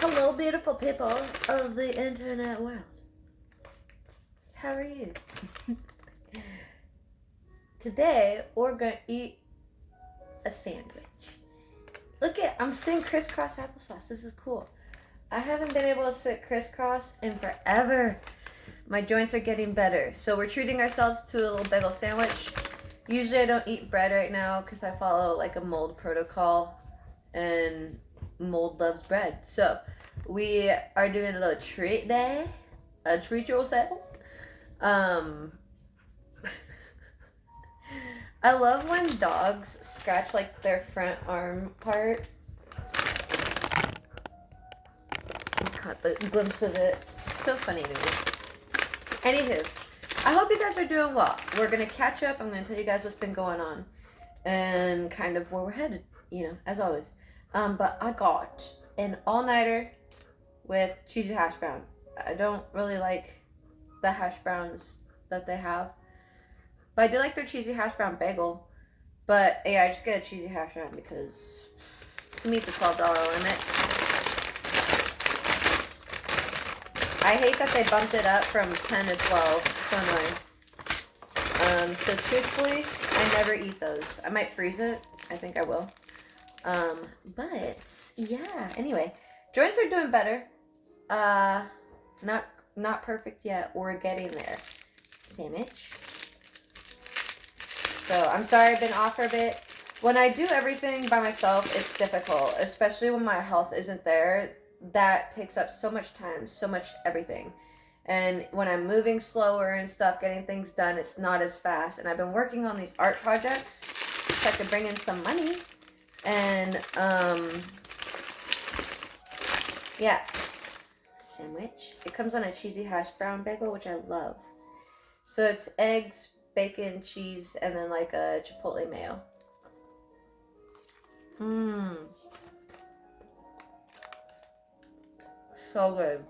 Hello, beautiful people of the internet world. How are you? Today, we're gonna eat a sandwich. Look at, I'm sitting crisscross applesauce. This is cool. I haven't been able to sit crisscross in forever. My joints are getting better. So we're treating ourselves to a little bagel sandwich. Usually I don't eat bread right now because I follow like a mold protocol, and mold loves bread. So we are doing a little treat day. Treat yourself. I love when dogs scratch like their front arm part. I caught the glimpse of it. It's so funny to me. Anywho, I hope you guys are doing well. We're gonna catch up. I'm gonna tell you guys what's been going on and kind of where we're headed, as always. But I got an all-nighter with cheesy hash brown. I don't really like the hash browns that they have, but I do like their cheesy hash brown bagel. But yeah, I just get a cheesy hash brown because to meet the $12 limit. I hate that they bumped it up from 10 to 12. So annoying. So truthfully, I never eat those. I might freeze it. I think I will. But yeah. Anyway, joints are doing better. Not perfect yet. We're getting there. Sandwich. So I'm sorry I've been off for a bit. When I do everything by myself, it's difficult, especially when my health isn't there. That takes up so much time, so much everything. And when I'm moving slower and stuff, getting things done, it's not as fast. And I've been working on these art projects so I could bring in some money. And, yeah. Sandwich. It comes on a cheesy hash brown bagel, which I love. So it's eggs, bacon, cheese, and then like a chipotle mayo. So good.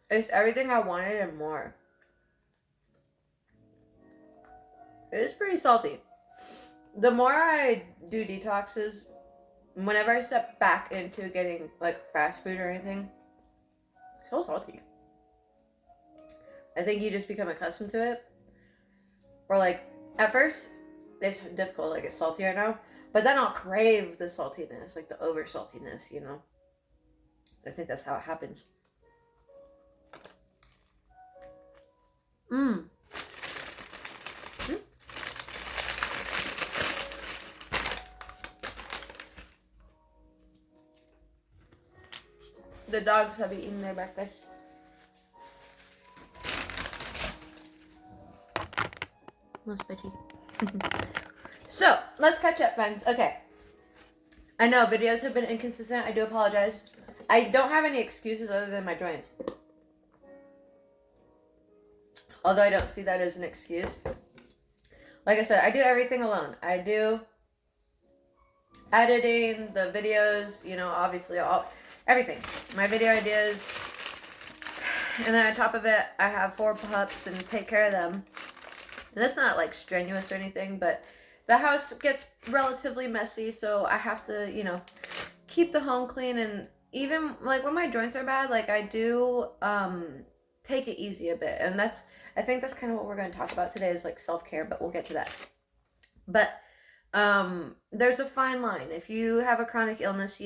It's everything I wanted and more. It is pretty salty. The more I do detoxes, whenever I step back into getting like fast food or anything, it's so salty. I think you just become accustomed to it. Or like, at first, it's difficult, like it's salty right now, but then I'll crave the saltiness, like the over saltiness, I think that's how it happens. The dogs have eaten their breakfast. Most veggie. So, let's catch up, friends. Okay. I know videos have been inconsistent. I do apologize. I don't have any excuses other than my joints. Although I don't see that as an excuse. Like I said, I do everything alone. I do editing, the videos, obviously everything. My video ideas. And then on top of it, I have 4 pups and take care of them. And it's not like strenuous or anything, but the house gets relatively messy, so I have to, keep the home clean. And even like when my joints are bad, like I do take it easy a bit. And I think that's kind of what we're going to talk about today is like self-care, but we'll get to that. But there's a fine line. If you have a chronic illness,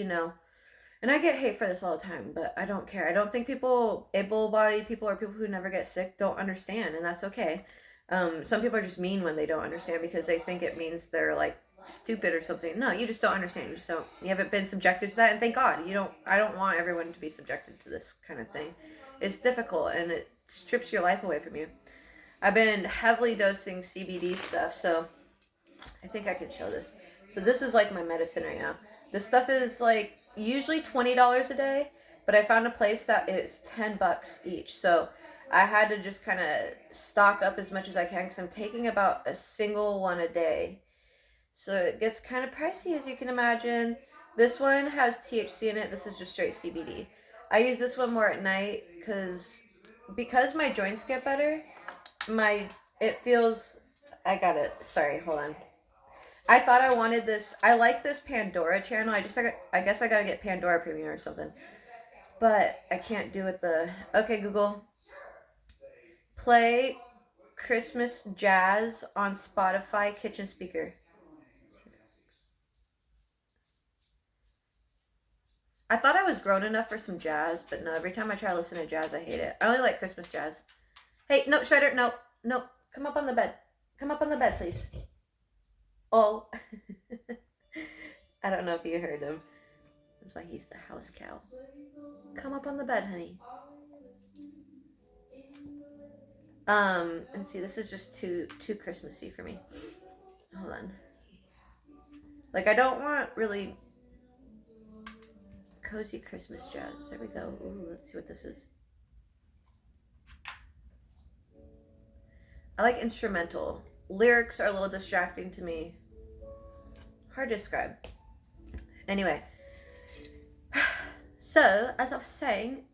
and I get hate for this all the time, but I don't care. I don't think able-bodied people or people who never get sick don't understand, and that's okay. Some people are just mean when they don't understand because they think it means they're like stupid or something. No, you just don't understand. You haven't been subjected to that, and thank God. I don't want everyone to be subjected to this kind of thing. It's difficult and it strips your life away from you. I've been heavily dosing CBD stuff, so I think I can show this. So this is like my medicine right now. This stuff is like usually $20 a day, but I found a place that is $10 each. So I had to just kind of stock up as much as I can because I'm taking about a single one a day. So it gets kind of pricey, as you can imagine. This one has THC in it. This is just straight CBD. I use this one more at night because my joints get better. It feels, sorry, hold on. I thought I wanted this. I like this Pandora channel. I guess I gotta get Pandora Premium or something. But I can't do it the. Okay, Google. Play Christmas jazz on Spotify kitchen speaker. I thought I was grown enough for some jazz, but no, every time I try to listen to jazz, I hate it. I only like Christmas jazz. Hey, no, Shredder, no, no. Come up on the bed. Come up on the bed, please. Oh. I don't know if you heard him. That's why he's the house cow. Come up on the bed, honey. And see, this is just too Christmassy for me. Hold on. Like, I don't want really cozy Christmas jazz. There we go. Ooh, let's see what this is. I like instrumental. Lyrics are a little distracting to me. Hard to describe. Anyway. So, as I was saying,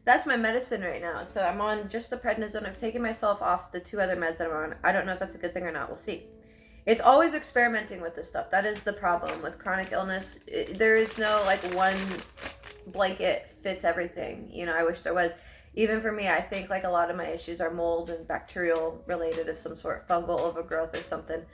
that's my medicine right now. So I'm on just the prednisone. I've taken myself off the 2 other meds that I'm on. I don't know if that's a good thing or not. We'll see. It's always experimenting with this stuff. That is the problem with chronic illness. There is no like one blanket fits everything. You know, I wish there was. Even for me, I think like a lot of my issues are mold and bacterial related of some sort, fungal overgrowth or something.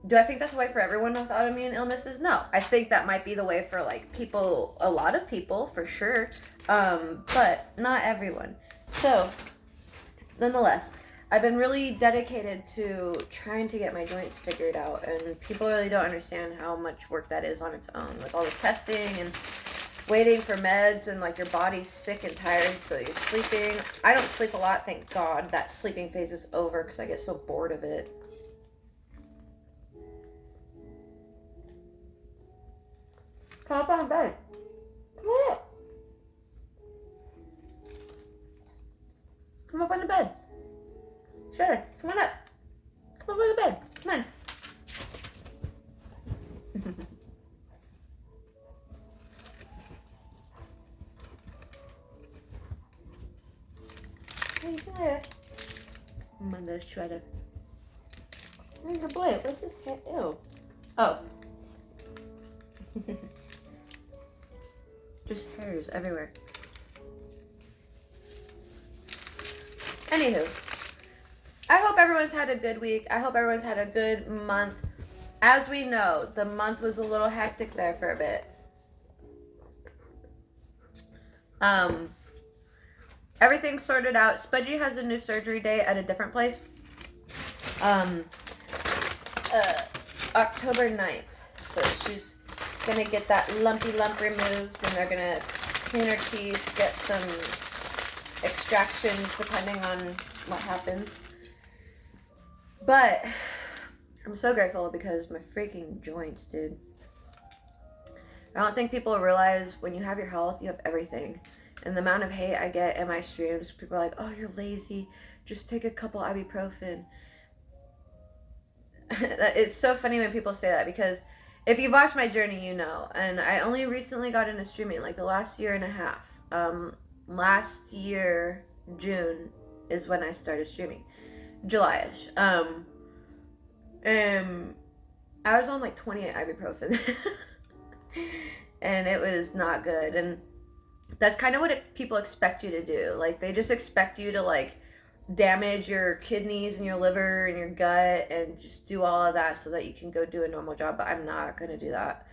Do I think that's the way for everyone with autoimmune illnesses? No. I think that might be the way for like people, a lot of people for sure, but not everyone. So, nonetheless, I've been really dedicated to trying to get my joints figured out, and people really don't understand how much work that is on its own. Like all the testing and waiting for meds, and like your body's sick and tired, so you're sleeping. I don't sleep a lot, thank God. That sleeping phase is over because I get so bored of it. Come up on the bed. Come on up. Come up on the bed. Sure, come on up. Come up on the bed. Come on. What are you doing? I'm on this shredder. Where's your boy? What's this cat? Ew. Oh. Just hairs everywhere. Anywho, I hope everyone's had a good week. I hope everyone's had a good month. As we know, the month was a little hectic there for a bit. Everything sorted out. Spudgy has a new surgery date at a different place. October 9th. So she's gonna get that lumpy lump removed, and they're gonna clean her teeth, get some extractions depending on what happens. But I'm so grateful because my freaking joints, dude. I don't think people realize when you have your health, you have everything. And the amount of hate I get in my streams, people are like, oh, you're lazy, just take a couple ibuprofen. It's so funny when people say that, because if you've watched my journey, you know. And I only recently got into streaming, like the last year and a half. Last year, June, is when I started streaming. July-ish. And I was on like 28 ibuprofen. And it was not good. And that's kind of what people expect you to do. Like, they just expect you to, like, damage your kidneys and your liver and your gut and just do all of that so that you can go do a normal job. But I'm not going to do that.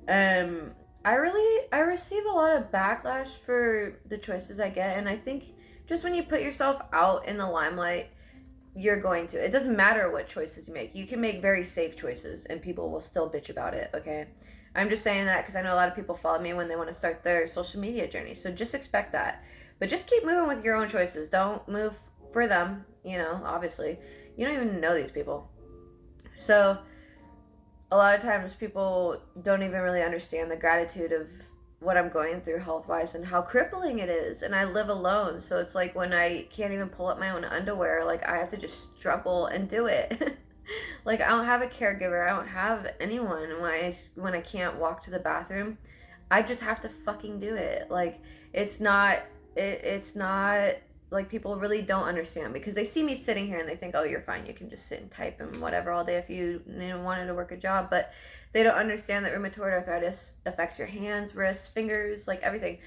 I receive a lot of backlash for the choices I get. And I think just when you put yourself out in the limelight, you're going to. It doesn't matter what choices you make. You can make very safe choices and people will still bitch about it, okay? I'm just saying that because I know a lot of people follow me when they want to start their social media journey. So just expect that. But just keep moving with your own choices. Don't move for them, you know, obviously. You don't even know these people. So a lot of times people don't even really understand the gratitude of what I'm going through health-wise and how crippling it is. And I live alone. So it's like when I can't even pull up my own underwear, like I have to just struggle and do it. Like, I don't have a caregiver. I don't have anyone when I can't walk to the bathroom. I just have to fucking do it. Like, it's not like people really don't understand, because they see me sitting here and they think, oh, you're fine, you can just sit and type and whatever all day if you wanted to work a job. But they don't understand that rheumatoid arthritis affects your hands, wrists, fingers, like everything.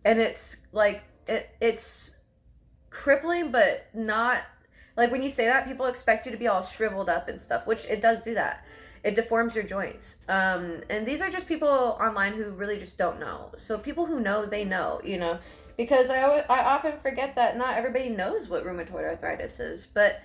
And it's like it's crippling, but not like, when you say that, people expect you to be all shriveled up and stuff, which it does do that. It deforms your joints. And these are just people online who really just don't know. So people who know, they know, you know, because I often forget that not everybody knows what rheumatoid arthritis is, but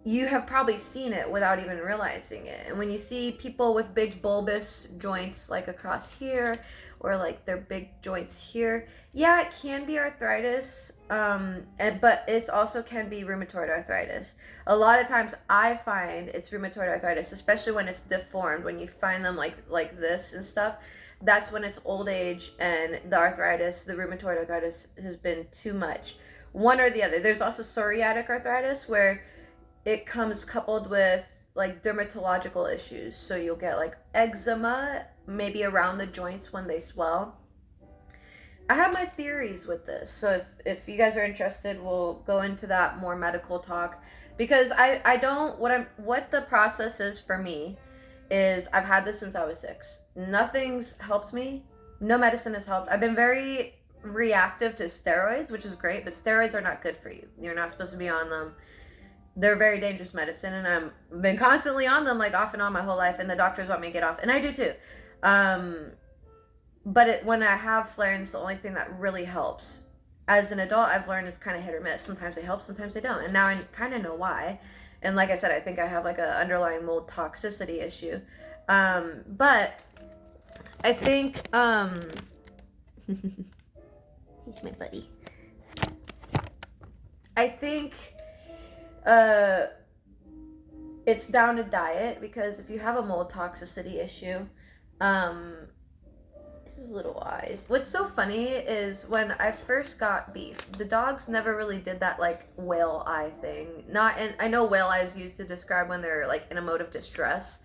you have probably seen it without even realizing it. And when you see people with big bulbous joints, like across here, or like their big joints here, yeah, it can be arthritis, but it also can be rheumatoid arthritis. A lot of times I find it's rheumatoid arthritis, especially when it's deformed, when you find them like this and stuff. That's when it's old age and the arthritis, the rheumatoid arthritis, has been too much. One or the other. There's also psoriatic arthritis, where it comes coupled with like dermatological issues. So you'll get like eczema, maybe around the joints when they swell. I have my theories with this. So if you guys are interested, we'll go into that more medical talk, because I don't, what the process is for me is, I've had this since I was 6. Nothing's helped me. No medicine has helped. I've been very reactive to steroids, which is great, but steroids are not good for you. You're not supposed to be on them. They're very dangerous medicine, and I've been constantly on them, like off and on my whole life, and the doctors want me to get off, and I do too. But when I have flares, the only thing that really helps. As an adult, I've learned it's kind of hit or miss. Sometimes they help, sometimes they don't, and now I kind of know why. And like I said, I think I have like an underlying mold toxicity issue. But I think he's my buddy. I think it's down to diet, because if you have a mold toxicity issue, this is little eyes. What's so funny is, when I first got beef, the dogs never really did that like whale eye thing. And I know whale eye is used to describe when they're like in a mode of distress,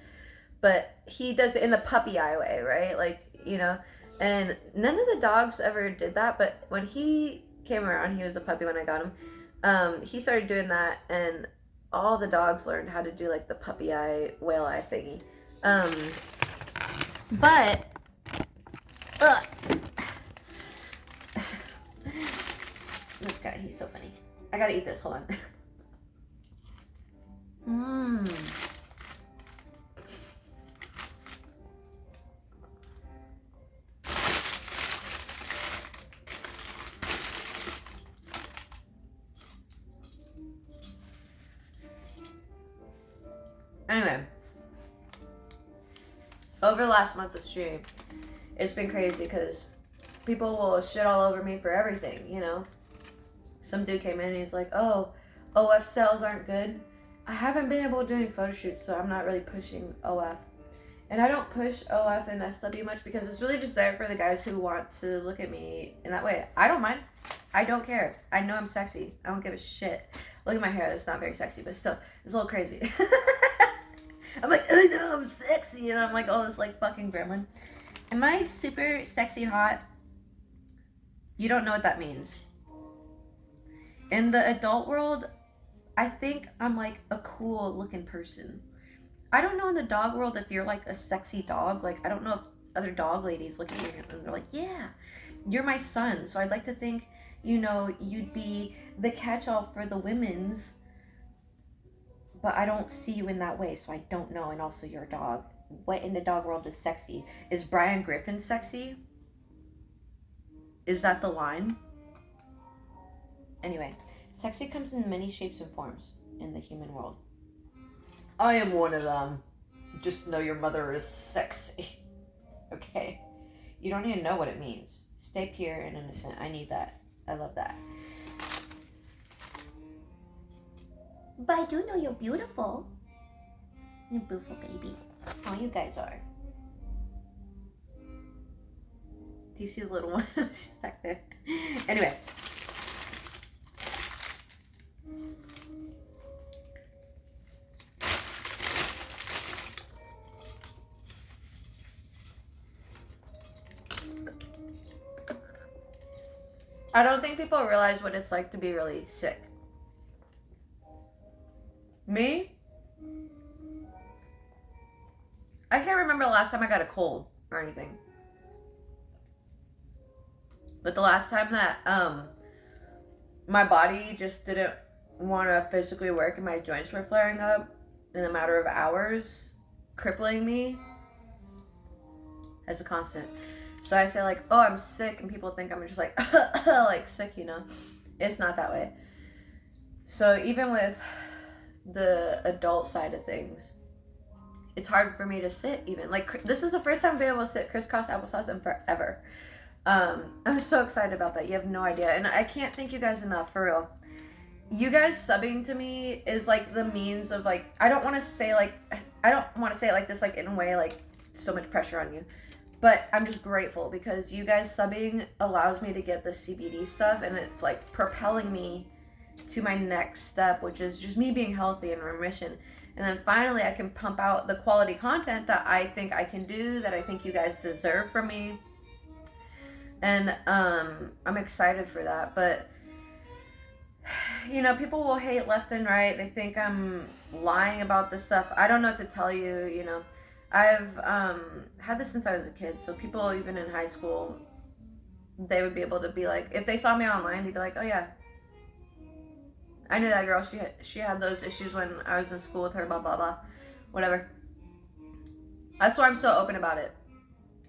but he does it in the puppy eye way, right? Like, you know, and none of the dogs ever did that. But when he came around, he was a puppy when I got him. He started doing that, and all the dogs learned how to do like the puppy eye, whale eye thingy. But this guy, he's so funny. I gotta eat this. Hold on. Anyway, over the last month of stream, it's been crazy, because people will shit all over me for everything, you know. Some dude came in and he's like, oh, OF sales aren't good. I haven't been able to do any photo shoots, so I'm not really pushing OF. And I don't push OF and SW much, because it's really just there for the guys who want to look at me in that way. I don't mind. I don't care. I know I'm sexy. I don't give a shit. Look at my hair. It's not very sexy, but still, it's a little crazy. I'm like, I know I'm sexy, and I'm like, oh, this like fucking gremlin. Am I super sexy hot? You don't know what that means. In the adult world, I think I'm like a cool looking person. I don't know in the dog world if you're like a sexy dog. Like, I don't know if other dog ladies look at you and they're like, yeah, you're my son. So I'd like to think, you know, you'd be the catch-all for the women's. But I don't see you in that way, so I don't know. And also, you're a dog. What in the dog world is sexy? Is Brian Griffin sexy? Is that the line? Anyway, sexy comes in many shapes and forms in the human world. I am one of them. Just know your mother is sexy. Okay? You don't even know what it means. Stay pure and innocent. I need that. I love that. But I do know you're beautiful. You're beautiful, baby. Oh, you guys are. Do you see the little one? She's back there. Anyway. I don't think people realize what it's like to be really sick. Me? I can't remember the last time I got a cold or anything. But the last time that my body just didn't want to physically work and my joints were flaring up in a matter of hours, crippling me as a constant. So I say like, oh, I'm sick, and people think I'm just like, like sick, you know? It's not that way. So even with the adult side of things, it's hard for me to sit even. Like, this is the first time I've been able to sit crisscross applesauce in forever. I'm so excited about that. You have no idea. And I can't thank you guys enough, for real. You guys subbing to me is like the means of like, I don't want to say it like this, like in a way, like so much pressure on you. But I'm just grateful because you guys subbing allows me to get the CBD stuff, and it's like propelling me to my next step, which is just me being healthy and remission. And then finally I can pump out the quality content that I think I can do, that I think you guys deserve from me. And I'm excited for that. But you know, people will hate left and right. They think I'm lying about this stuff. I don't know what to tell you, you know. I've had this since I was a kid. So people even in high school, they would be able to be like, if they saw me online, they'd be like, oh yeah, I knew that girl. She had those issues when I was in school with her, blah, blah, blah, whatever. That's why I'm so open about it.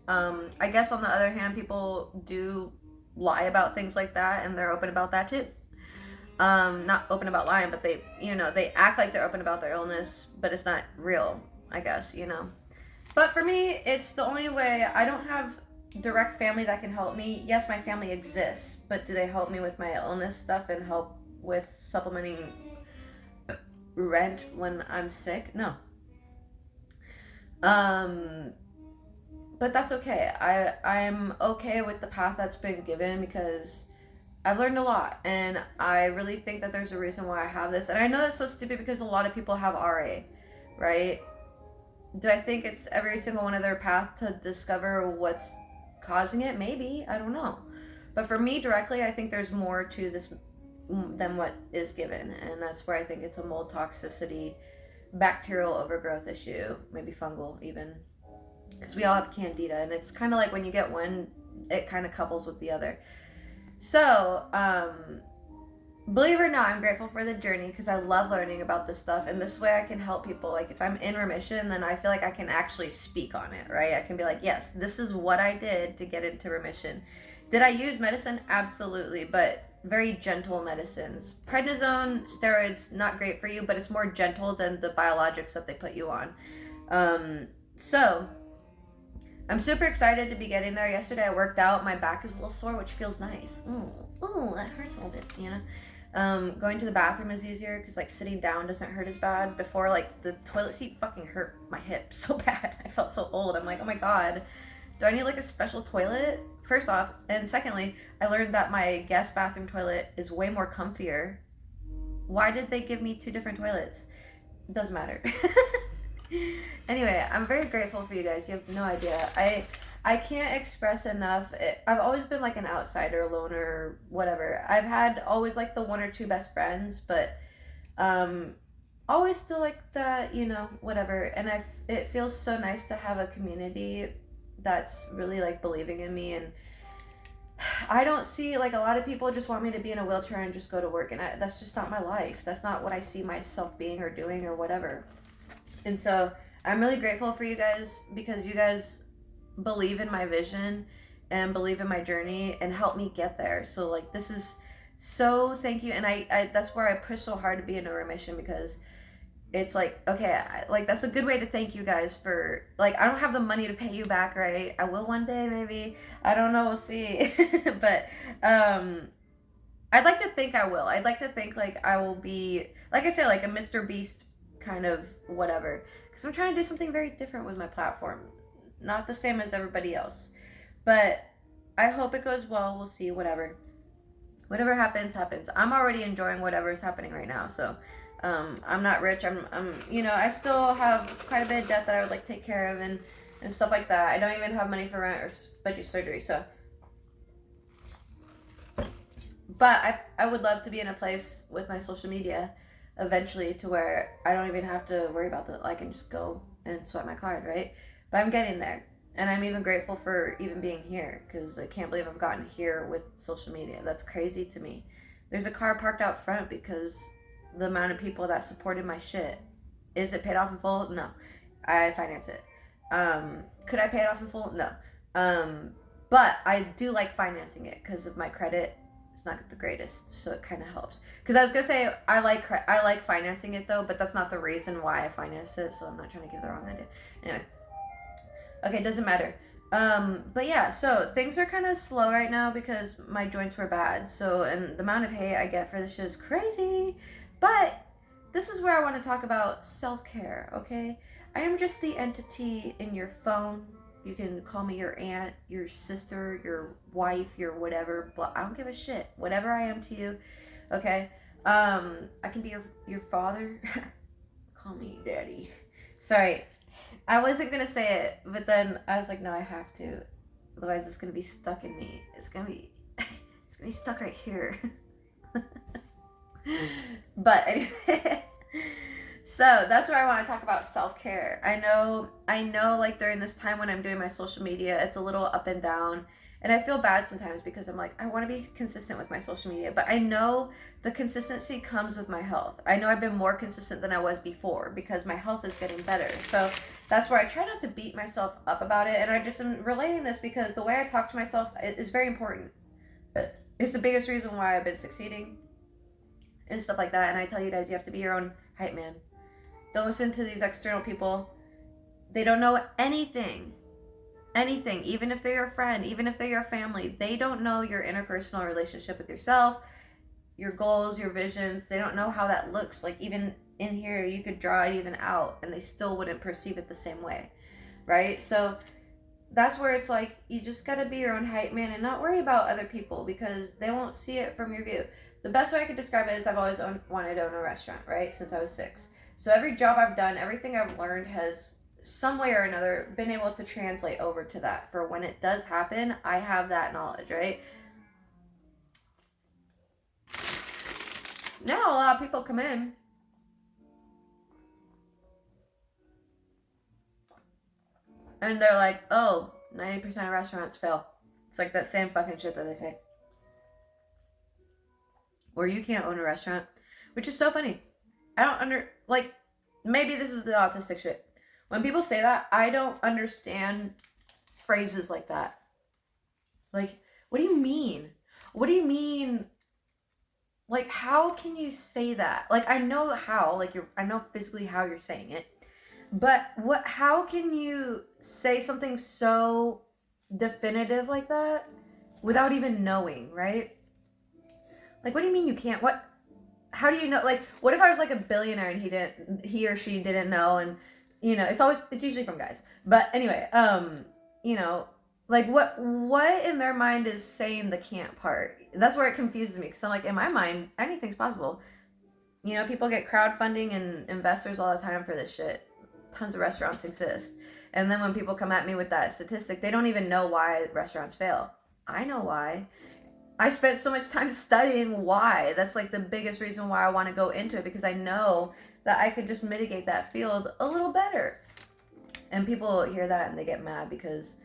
I guess on the other hand, people do lie about things like that, and they're open about that too. Not open about lying, but they, you know, they act like they're open about their illness, but it's not real, I guess, you know. But for me, it's the only way. I don't have direct family that can help me. Yes, my family exists, but do they help me with my illness stuff and help with supplementing rent when I'm sick? No. But that's okay. I'm okay with the path that's been given because I've learned a lot, and I really think that there's a reason why I have this. And I know that's so stupid because a lot of people have RA, right? Do I think it's every single one of their path to discover what's causing it? Maybe. I don't know. But for me directly, I think there's more to this than what is given. And that's where I think it's a mold toxicity, bacterial overgrowth issue, maybe fungal even. Because we all have candida, and it's kind of like when you get one, it kind of couples with the other. So, believe it or not, I'm grateful for the journey because I love learning about this stuff, and this way I can help people. Like, if I'm in remission, then I feel like I can actually speak on it, right? I can be like, yes, this is what I did to get into remission. Did I use medicine? Absolutely, but very gentle medicines. Prednisone, steroids, not great for you, but it's more gentle than the biologics that they put you on. So I'm super excited to be getting there. Yesterday I worked out. My back is a little sore, which feels nice. Ooh, that hurts a little bit, you know. Going to the bathroom is easier because like sitting down doesn't hurt as bad. Before, like the toilet seat fucking hurt my hip so bad. I felt so old. I'm like, oh my god, do I need like a special toilet? First off, and secondly, I learned that my guest bathroom toilet is way more comfier. Why did they give me 2 different toilets? It doesn't matter. Anyway, I'm very grateful for you guys. You have no idea. I can't express enough. I've always been like an outsider, loner, whatever. I've had always like the 1 or 2 best friends, but always still like that, you know, whatever. And it feels so nice to have a community that's really like believing in me. And I don't see, like, a lot of people just want me to be in a wheelchair and just go to work, and that's just not my life. That's not what I see myself being or doing or whatever. And so I'm really grateful for you guys because you guys believe in my vision and believe in my journey and help me get there. So like, this is so, thank you. And I that's where I push so hard to be in a remission, because it's like, okay, like that's a good way to thank you guys for, like, I don't have the money to pay you back, right? I will one day, maybe. I don't know, we'll see. But I'd like to think I will. I'd like to think like I will be, like I say, like a Mr. Beast kind of whatever, because I'm trying to do something very different with my platform, not the same as everybody else. But I hope it goes well. We'll see. Whatever happens. I'm already enjoying whatever is happening right now. So I'm not rich. I'm you know, I still have quite a bit of debt that I would like to take care of and stuff like that. I don't even have money for rent or budget surgery. So But I would love to be in a place with my social media eventually to where I don't even have to worry about that. I can just go and swipe my card, right? But I'm getting there. And I'm even grateful for even being here because I can't believe I've gotten here with social media. That's crazy to me. There's a car parked out front because the amount of people that supported my shit. Is it paid off in full? No. I finance it. Could I pay it off in full? No. But I do like financing it because of my credit. It's not the greatest, so it kind of helps. Because I was gonna say I like financing it though, but that's not the reason why I finance it. So I'm not trying to give the wrong idea. Anyway, okay, doesn't matter. But yeah, so things are kind of slow right now because my joints were bad. So and the amount of hate I get for this shit is crazy. But this is where I want to talk about self-care. Okay, I am just the entity in your phone. You can call me your aunt, your sister, your wife, your whatever, but I don't give a shit. Whatever I am to you, okay? I can be your father. Call me daddy. Sorry. I wasn't gonna say it, but then I was like, no, I have to. Otherwise it's gonna be stuck in me. It's gonna be stuck right here. But anyway. So that's where I want to talk about self-care. I know like during this time when I'm doing my social media, it's a little up and down. And I feel bad sometimes because I'm like, I want to be consistent with my social media. But I know the consistency comes with my health. I know I've been more consistent than I was before because my health is getting better. So that's where I try not to beat myself up about it. And I just am relating this because the way I talk to myself is very important. It's the biggest reason why I've been succeeding and stuff like that. And I tell you guys, you have to be your own hype man. Don't listen to these external people. They don't know anything. Anything. Even if they're your friend, even if they're your family, they don't know your interpersonal relationship with yourself, your goals, your visions. They don't know how that looks. Like even in here, you could draw it even out and they still wouldn't perceive it the same way. Right? So that's where it's like, you just gotta be your own hype man and not worry about other people because they won't see it from your view. The best way I could describe it is I've always wanted to own a restaurant, right? Since I was 6. So every job I've done, everything I've learned has some way or another been able to translate over to that. For when it does happen, I have that knowledge, right? Now a lot of people come in and they're like, oh, 90% of restaurants fail. It's like that same fucking shit that they say. Or you can't own a restaurant, which is so funny. I don't maybe this is the autistic shit. When people say that, I don't understand phrases like that. Like, what do you mean? What do you mean? Like, how can you say that? Like, I know how, I know physically how you're saying it. But how can you say something so definitive like that without even knowing, right? Like, what do you mean you can't? How do you know? Like, what if I was like a billionaire and he or she didn't know? And it's usually from guys. But anyway, like what in their mind is saying the can't part? That's where it confuses me because I'm like, in my mind, anything's possible. People get crowdfunding and investors all the time for this shit. Tons of restaurants exist. And then when people come at me with that statistic, they don't even know why restaurants fail. I know why. I spent so much time studying why. That's like the biggest reason why I want to go into it because I know that I could just mitigate that field a little better. And people hear that and they get mad because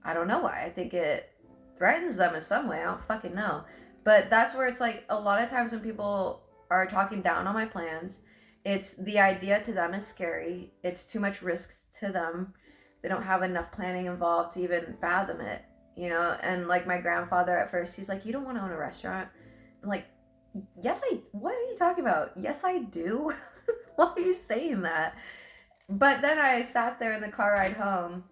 I don't know why. I think it threatens them in some way. I don't fucking know. But that's where it's like a lot of times when people are talking down on my plans, it's the idea to them is scary. It's too much risk to them. They don't have enough planning involved to even fathom it. And like my grandfather at first, he's like, you don't want to own a restaurant? I'm like, yes, what are you talking about? Yes, I do. Why are you saying that? But then I sat there in the car ride home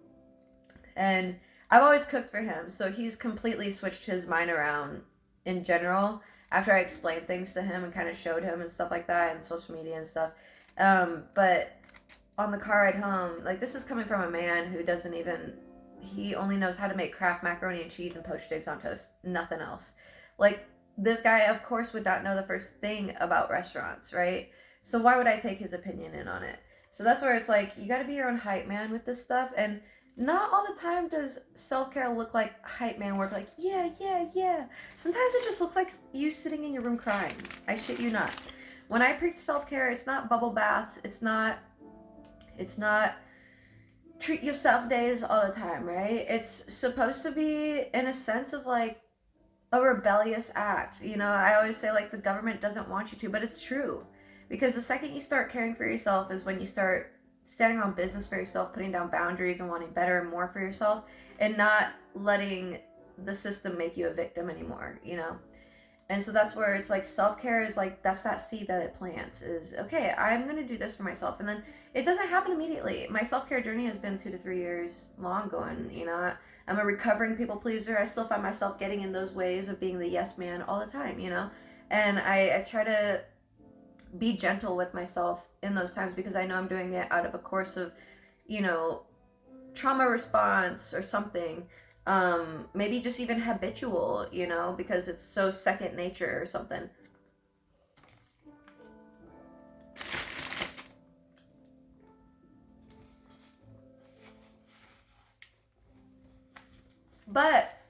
and I've always cooked for him. So he's completely switched his mind around in general after I explained things to him and kind of showed him and stuff like that and social media and stuff. But on the car ride home, like this is coming from a man who he only knows how to make Kraft macaroni and cheese and poached eggs on toast. Nothing else. Like, this guy, of course, would not know the first thing about restaurants, right? So why would I take his opinion in on it? So that's where it's like, you got to be your own hype man with this stuff. And Not all the time does self-care look like hype man work, like, yeah, yeah, yeah. Sometimes it just looks like you sitting in your room crying. I shit you not. When I preach self-care, it's not bubble baths. It's not treat yourself days all the time, right? It's supposed to be in a sense of like a rebellious act. You know, I always say like the government doesn't want you to, but it's true. Because the second you start caring for yourself is when you start standing on business for yourself, putting down boundaries and wanting better and more for yourself, and not letting the system make you a victim anymore, you know? And so that's where it's like self-care is like, that's that seed that it plants is, okay, I'm going to do this for myself. And then it doesn't happen immediately. My self-care journey has been 2 to 3 years long going, you know, I'm a recovering people pleaser. I still find myself getting in those ways of being the yes man all the time, you know, and I try to be gentle with myself in those times because I know I'm doing it out of a course of, you know, trauma response or something. Maybe just even habitual, you know, because it's so second nature or something. But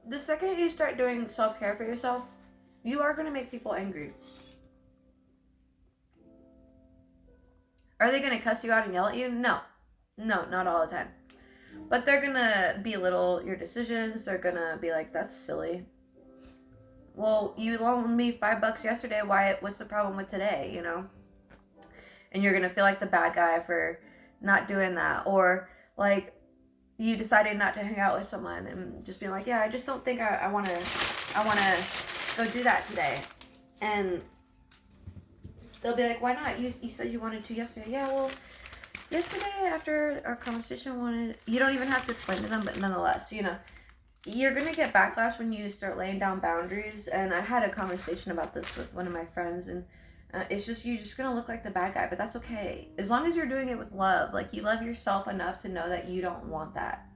the second you start doing self-care for yourself, you are going to make people angry. Are they going to cuss you out and yell at you? No, not all the time. But they're going to belittle your decisions. They're going to be like, that's silly. Well, you loaned me $5 yesterday. What's the problem with today, you know? And you're going to feel like the bad guy for not doing that. Or like you decided not to hang out with someone and just being like, yeah, I just don't think I want to go do that today. And they'll be like, why not? You said you wanted to yesterday. Yeah, well, yesterday after our conversation, you don't even have to explain to them, but nonetheless, you know, you're going to get backlash when you start laying down boundaries. And I had a conversation about this with one of my friends, and it's just, you're just going to look like the bad guy, but that's okay. As long as you're doing it with love, like you love yourself enough to know that you don't want that.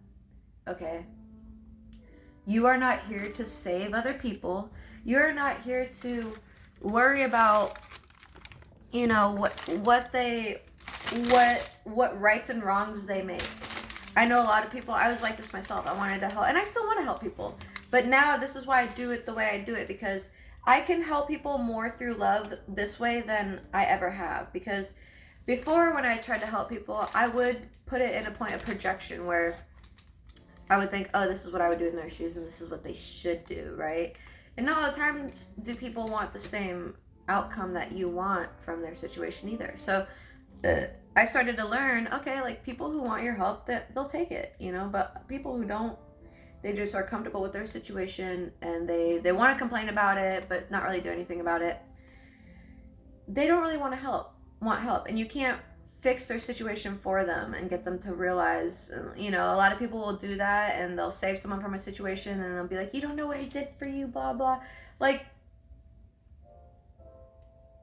Okay? You are not here to save other people. You're not here to worry about, you know, what rights and wrongs they make. I know a lot of people, I was like this myself. I wanted to help, and I still want to help people. But now this is why I do it the way I do it, because I can help people more through love this way than I ever have. Because before, when I tried to help people, I would put it in a point of projection where I would think, oh, this is what I would do in their shoes and this is what they should do, right? And not all the time do people want the same outcome that you want from their situation either. So I started to learn, okay, like people who want your help, that they'll take it, you know, but people who don't, they just are comfortable with their situation and they want to complain about it but not really do anything about it. They don't really want help, and you can't fix their situation for them and get them to realize, you know, a lot of people will do that and they'll save someone from a situation and they'll be like, you don't know what I did for you, blah blah. Like,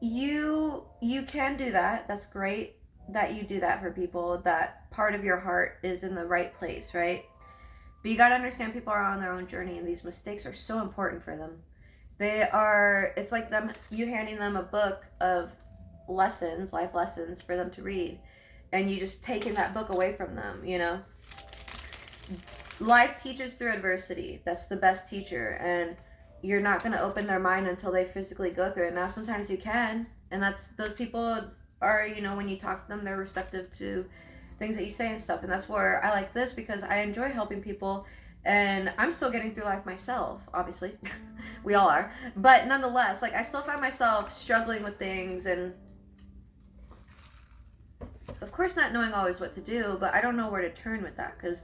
you can do that. That's great that you do that for people, that part of your heart is in the right place, right? But you got to understand, people are on their own journey and these mistakes are so important for them. It's like you handing them a book of lessons, life lessons for them to read, and you just taking that book away from them, you know? Life teaches through adversity. That's the best teacher, and you're not going to open their mind until they physically go through it. Now, sometimes you can, and those people are, you know, when you talk to them, they're receptive to things that you say and stuff, and that's where I like this, because I enjoy helping people, and I'm still getting through life myself, obviously. We all are, but nonetheless, like, I still find myself struggling with things, and of course not knowing always what to do, but I don't know where to turn with that, because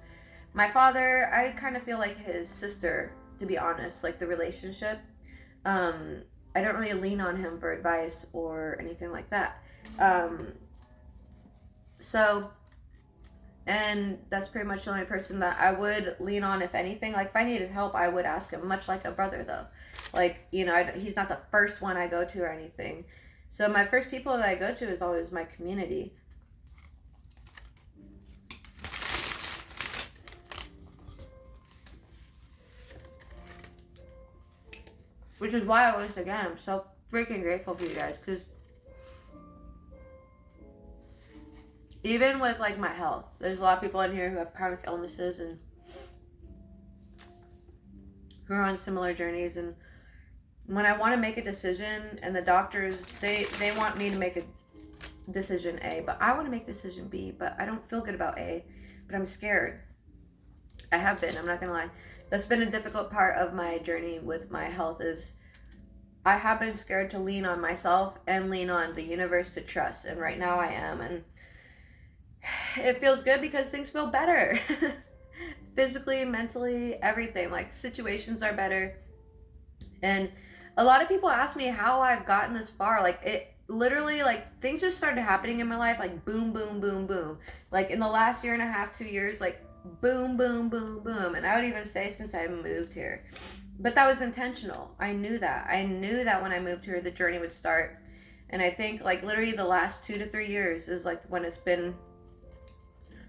my father, I kind of feel like his sister, to be honest, like the relationship. I don't really lean on him for advice or anything like that. So, and that's pretty much the only person that I would lean on, if anything. Like, if I needed help, I would ask him, much like a brother, though. Like, you know, he's not the first one I go to or anything. So my first people that I go to is always my community. Which is why, once again, I'm so freaking grateful for you guys, because Even with like my health, there's a lot of people in here who have chronic illnesses and who are on similar journeys. And when I want to make a decision, and the doctors, they want me to make a decision A, but I want to make decision B, but I don't feel good about A, but I'm scared. I have been, I'm not gonna lie. That's been a difficult part of my journey with my health, is I have been scared to lean on myself and lean on the universe to trust. And right now I am, and it feels good because things feel better. Physically, mentally, everything. Like, situations are better. And a lot of people ask me how I've gotten this far. Like, it literally, like, things just started happening in my life, like boom, boom, boom, boom. Like, in the last year and a half, 2 years, like boom, boom, boom, boom. And I would even say since I moved here. But that was intentional. I knew that. I knew that when I moved here, the journey would start. And I think, like, literally the last 2 to 3 years is like when it's been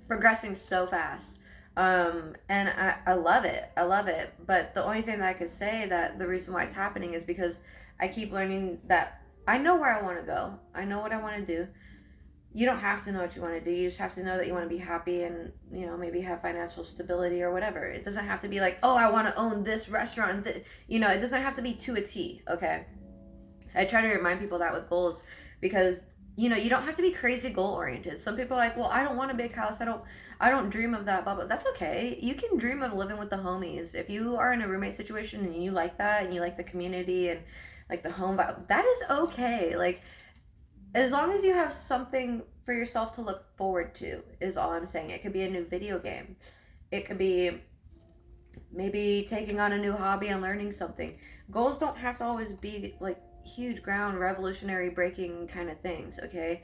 progressing so fast. And I love it. I love it. But the only thing that I could say that the reason why it's happening is because I keep learning that I know where I want to go. I know what I want to do. You don't have to know what you want to do. You just have to know that you want to be happy and, you know, maybe have financial stability or whatever. It doesn't have to be like, oh, I want to own this restaurant. You know, it doesn't have to be to a T, okay? I try to remind people that with goals, because, you know, you don't have to be crazy goal oriented. Some people are like, well, I don't want a big house. I don't dream of that, blah, blah. That's okay. You can dream of living with the homies. If you are in a roommate situation and you like that and you like the community and like the home vibe, that is okay. Like, as long as you have something for yourself to look forward to is all I'm saying. It could be a new video game. It could be maybe taking on a new hobby and learning something. Goals don't have to always be like huge, ground, revolutionary breaking kind of things, okay?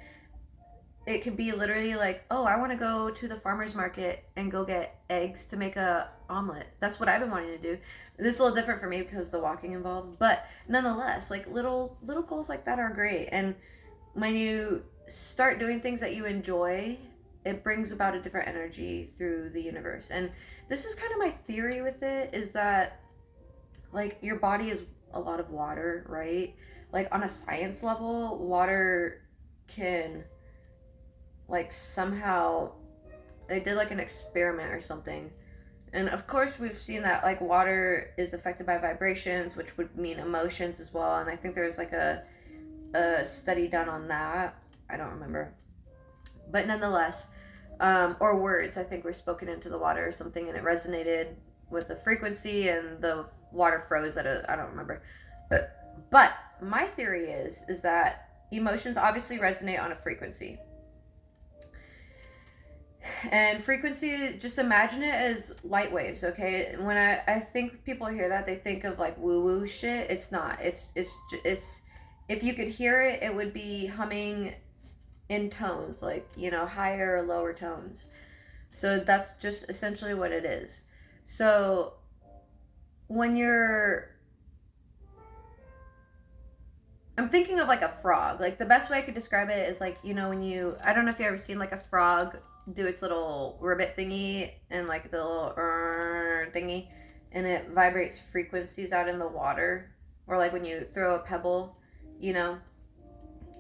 It could be literally like, oh, I want to go to the farmer's market and go get eggs to make a omelet. That's what I've been wanting to do. This is a little different for me because of the walking involved, but nonetheless, like little goals like that are great. And when you start doing things that you enjoy, it brings about a different energy through the universe. And this is kind of my theory with it, is that like your body is a lot of water, right? Like on a science level, water can like somehow, they did like an experiment or something. And of course we've seen that like water is affected by vibrations, which would mean emotions as well. And I think there's like a study done on that. I don't remember. But nonetheless, or words, I think, were spoken into the water or something, and it resonated with the frequency, and the water froze at I don't remember. But my theory is that emotions obviously resonate on a frequency. And frequency, just imagine it as light waves, okay? When I think people hear that, they think of like woo-woo shit. It's not. It's if you could hear it, it would be humming in tones, like, you know, higher or lower tones. So that's just essentially what it is. So when I'm thinking of like a frog. Like the best way I could describe it is like, you know, when I don't know if you've ever seen like a frog do its little ribbit thingy and like the little thingy, and it vibrates frequencies out in the water. Or like when you throw a pebble, you know,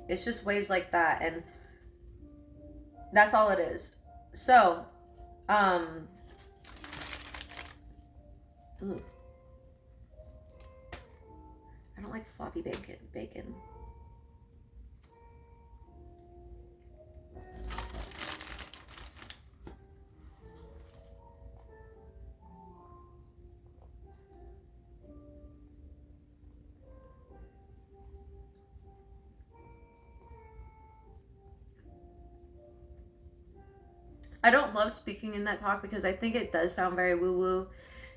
it's just waves like that, and that's all it is. So ooh, I don't like floppy bacon. I don't love speaking in that talk because I think it does sound very woo-woo.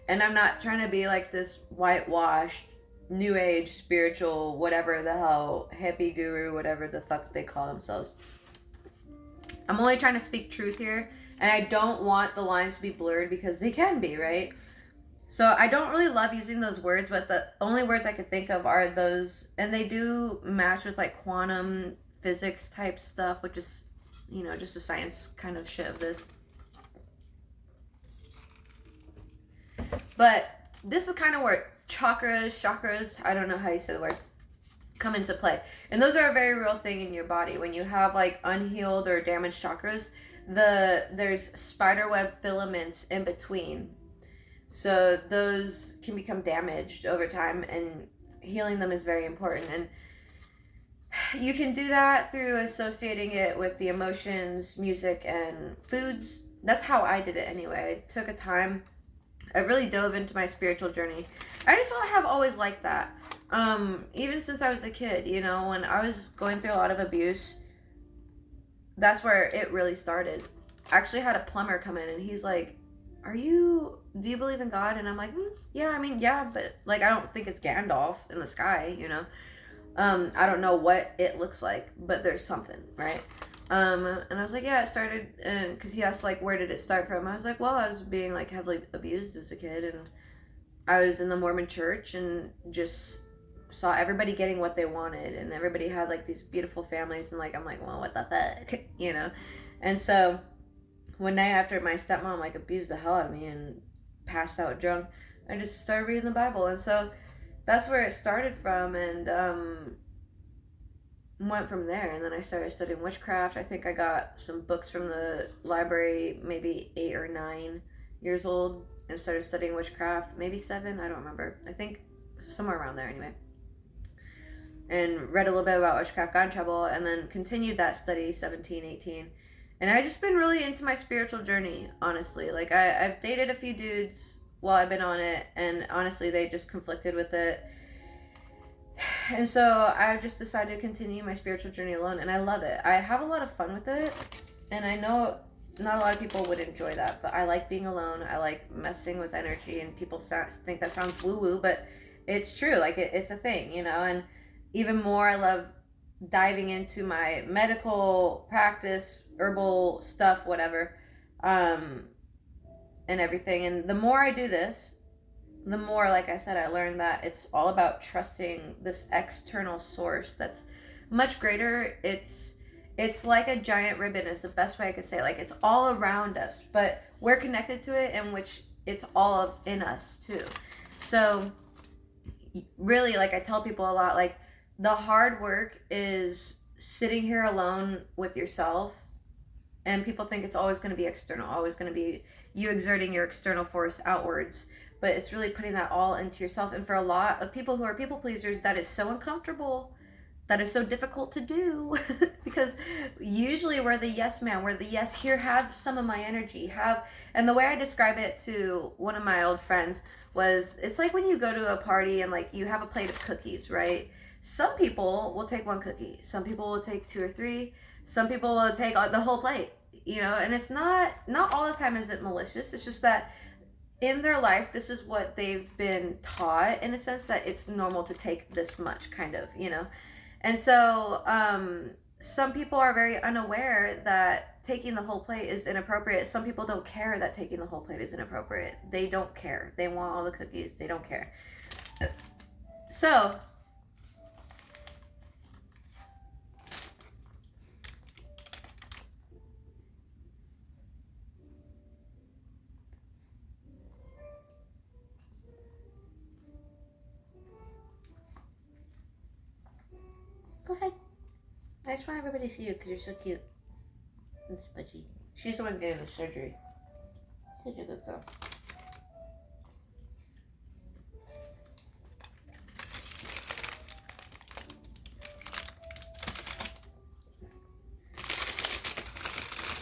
And I'm not trying to be like this whitewashed, new age, spiritual, whatever the hell, hippie guru, whatever the fuck they call themselves. I'm only trying to speak truth here. And I don't want the lines to be blurred because they can be, right? So I don't really love using those words, but the only words I could think of are those. And they do match with like quantum physics type stuff, which is, you know, just a science kind of shit of this. But this is kind of where chakras, I don't know how you say the word. come into play. And those are a very real thing in your body. When you have like unhealed or damaged chakras, there's spider web filaments in between. So those can become damaged over time, and healing them is very important. And you can do that through associating it with the emotions, music, and foods. That's how I did it anyway. I took a time. I really dove into my spiritual journey. I just have always liked that. Even since I was a kid, you know, when I was going through a lot of abuse, that's where it really started. I actually had a plumber come in and he's like, do you believe in God? And I'm like, yeah, I mean, yeah, but like, I don't think it's Gandalf in the sky, you know? I don't know what it looks like, but there's something, right? And I was like, yeah, it started, because he asked, like, where did it start from? I was like, well, I was being, like, heavily abused as a kid, and I was in the Mormon church, and just saw everybody getting what they wanted, and everybody had, like, these beautiful families, and, like, I'm like, well, what the fuck, you know? And so, one night after my stepmom, like, abused the hell out of me, and passed out drunk, I just started reading the Bible, and so, that's where it started from, and, went from there. And then I started studying witchcraft. I think I got some books from the library, maybe 8 or 9 years old, and started studying witchcraft, maybe 7, I don't remember. I think somewhere around there anyway. And read a little bit about witchcraft, got in trouble, and then continued that study 17, 18. And I've just been really into my spiritual journey, honestly. Like, I've dated a few dudes while I've been on it, and honestly, they just conflicted with it. And so I just decided to continue my spiritual journey alone, and I love it. I have a lot of fun with it, and I know not a lot of people would enjoy that, but I like being alone. I like messing with energy, and people think that sounds woo-woo, but it's true. Like, it's a thing, you know? And even more, I love diving into my medical practice, herbal stuff, whatever, and everything. And the more I do this, the more, like I said, I learned that it's all about trusting this external source that's much greater. It's like a giant ribbon is the best way I could say. Like, it's all around us, but we're connected to it, in which it's all in us too. So really, like I tell people a lot, like, the hard work is sitting here alone with yourself, and people think it's always going to be external, always going to be you exerting your external force outwards. But it's really putting that all into yourself. And for a lot of people who are people pleasers, that is so uncomfortable. That is so difficult to do. Because usually we're the yes man. We're the yes, here, have some of my energy. And the way I describe it to one of my old friends was, it's like when you go to a party and, like, you have a plate of cookies, right? Some people will take 1 cookie. Some people will take 2 or 3. Some people will take the whole plate. You know, and it's not all the time is it malicious. It's just that in their life, this is what they've been taught, in a sense that it's normal to take this much, kind of, you know? And so, some people are very unaware that taking the whole plate is inappropriate. Some people don't care that taking the whole plate is inappropriate. They don't care. They want all the cookies. They don't care. So, go ahead. I just want everybody to see you because you're so cute and smudgy. She's the one getting the surgery. Such a good girl.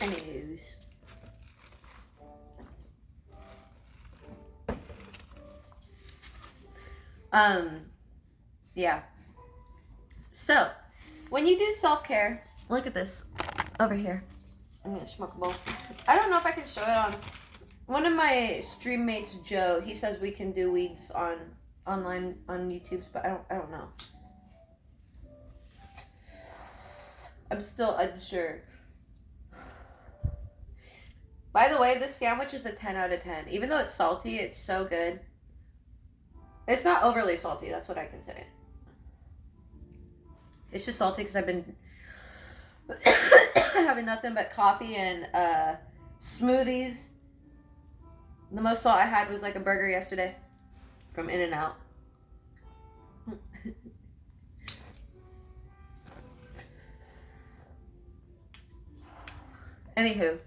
Anyways. Yeah. So, when you do self-care, look at this over here. I'm gonna smoke a bowl. I don't know if I can show it on one of my stream mates, Joe. He says we can do weeds online on YouTube's, but I don't know. I'm still unsure. By the way, this sandwich is a 10 out of 10. Even though it's salty, it's so good. It's not overly salty, that's what I can say. It's just salty because I've been having nothing but coffee and smoothies. The most salt I had was like a burger yesterday from In-N-Out. Anywho,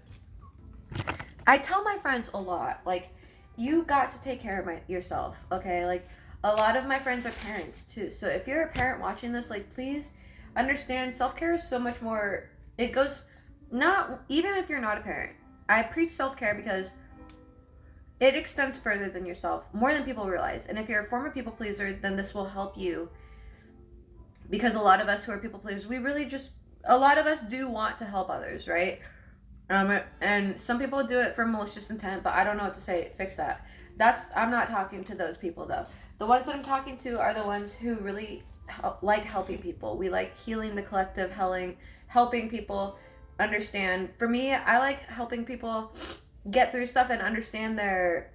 I tell my friends a lot, like, you got to take care of yourself, okay? Like, a lot of my friends are parents too. So if you're a parent watching this, like, please understand self-care is so much more. It goes, not even if you're not a parent. I preach self-care because it extends further than yourself, more than people realize. And if you're a former people pleaser, then this will help you, because a lot of us who are people pleasers, we really just, a lot of us do want to help others, right? And some people do it for malicious intent, but I don't know what to say. Fix that. I'm not talking to those people though. The ones that I'm talking to are the ones who really like helping people. We like healing the collective, helping people understand. For me, I like helping people get through stuff and understand their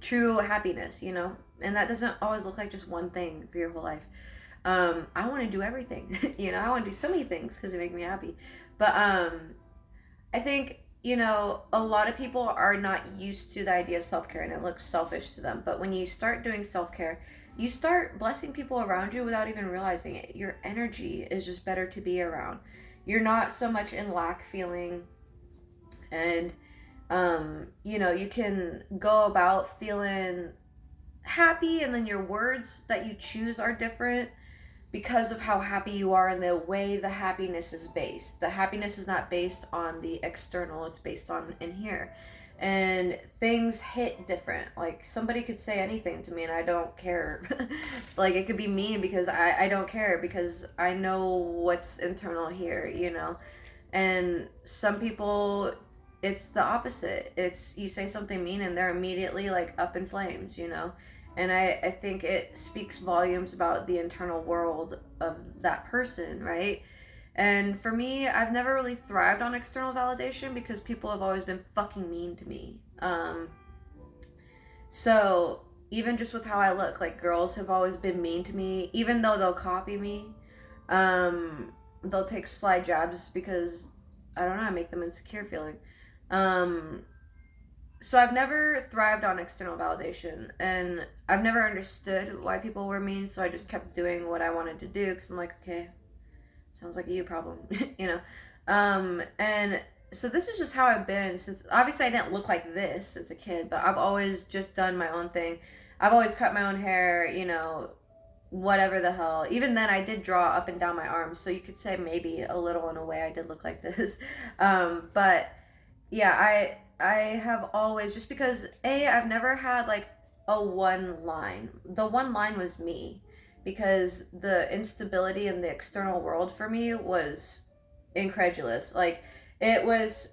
true happiness, you know? And that doesn't always look like just one thing for your whole life. I want to do everything, you know? I want to do so many things because they make me happy. But, I think, you know, a lot of people are not used to the idea of self-care and it looks selfish to them. But when you start doing self-care, you start blessing people around you without even realizing it. Your energy is just better to be around. You're not so much in lack feeling, and, you know, you can go about feeling happy, and then your words that you choose are different because of how happy you are and the way the happiness is based. The happiness is not based on the external, it's based on in here. And things hit different. Like, somebody could say anything to me and I don't care. Like, it could be mean because I don't care because I know what's internal here, you know? And some people, it's the opposite. It's, you say something mean and they're immediately like up in flames, you know? And I think it speaks volumes about the internal world of that person, right? And for me, I've never really thrived on external validation because people have always been fucking mean to me. So even just with how I look, like, girls have always been mean to me, even though they'll copy me. They'll take sly jabs because, I don't know, I make them insecure feeling. So I've never thrived on external validation, and I've never understood why people were mean, so I just kept doing what I wanted to do because I'm like, okay, sounds like a you problem, you know? And so this is just how I've been since, obviously I didn't look like this as a kid, but I've always just done my own thing. I've always cut my own hair, you know, whatever the hell. Even then I did draw up and down my arms, so you could say maybe a little in a way I did look like this. But yeah, I have always, just because I've never had like a one line. The one line was me, because the instability in the external world for me was incredulous. Like, it was,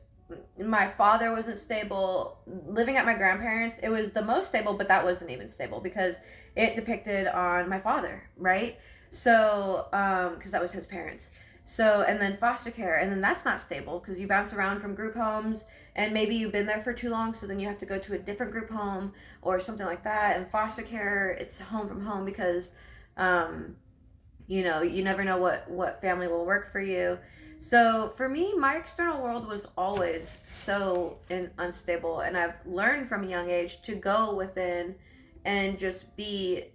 my father wasn't stable. Living at my grandparents, it was the most stable, but that wasn't even stable because it depicted on my father, right? So because that was his parents. So, and then foster care, and then that's not stable because you bounce around from group homes, and maybe you've been there for too long, so then you have to go to a different group home or something like that. And foster care, it's home from home because, you know, you never know what family will work for you. So for me, my external world was always so unstable, and I've learned from a young age to go within and just be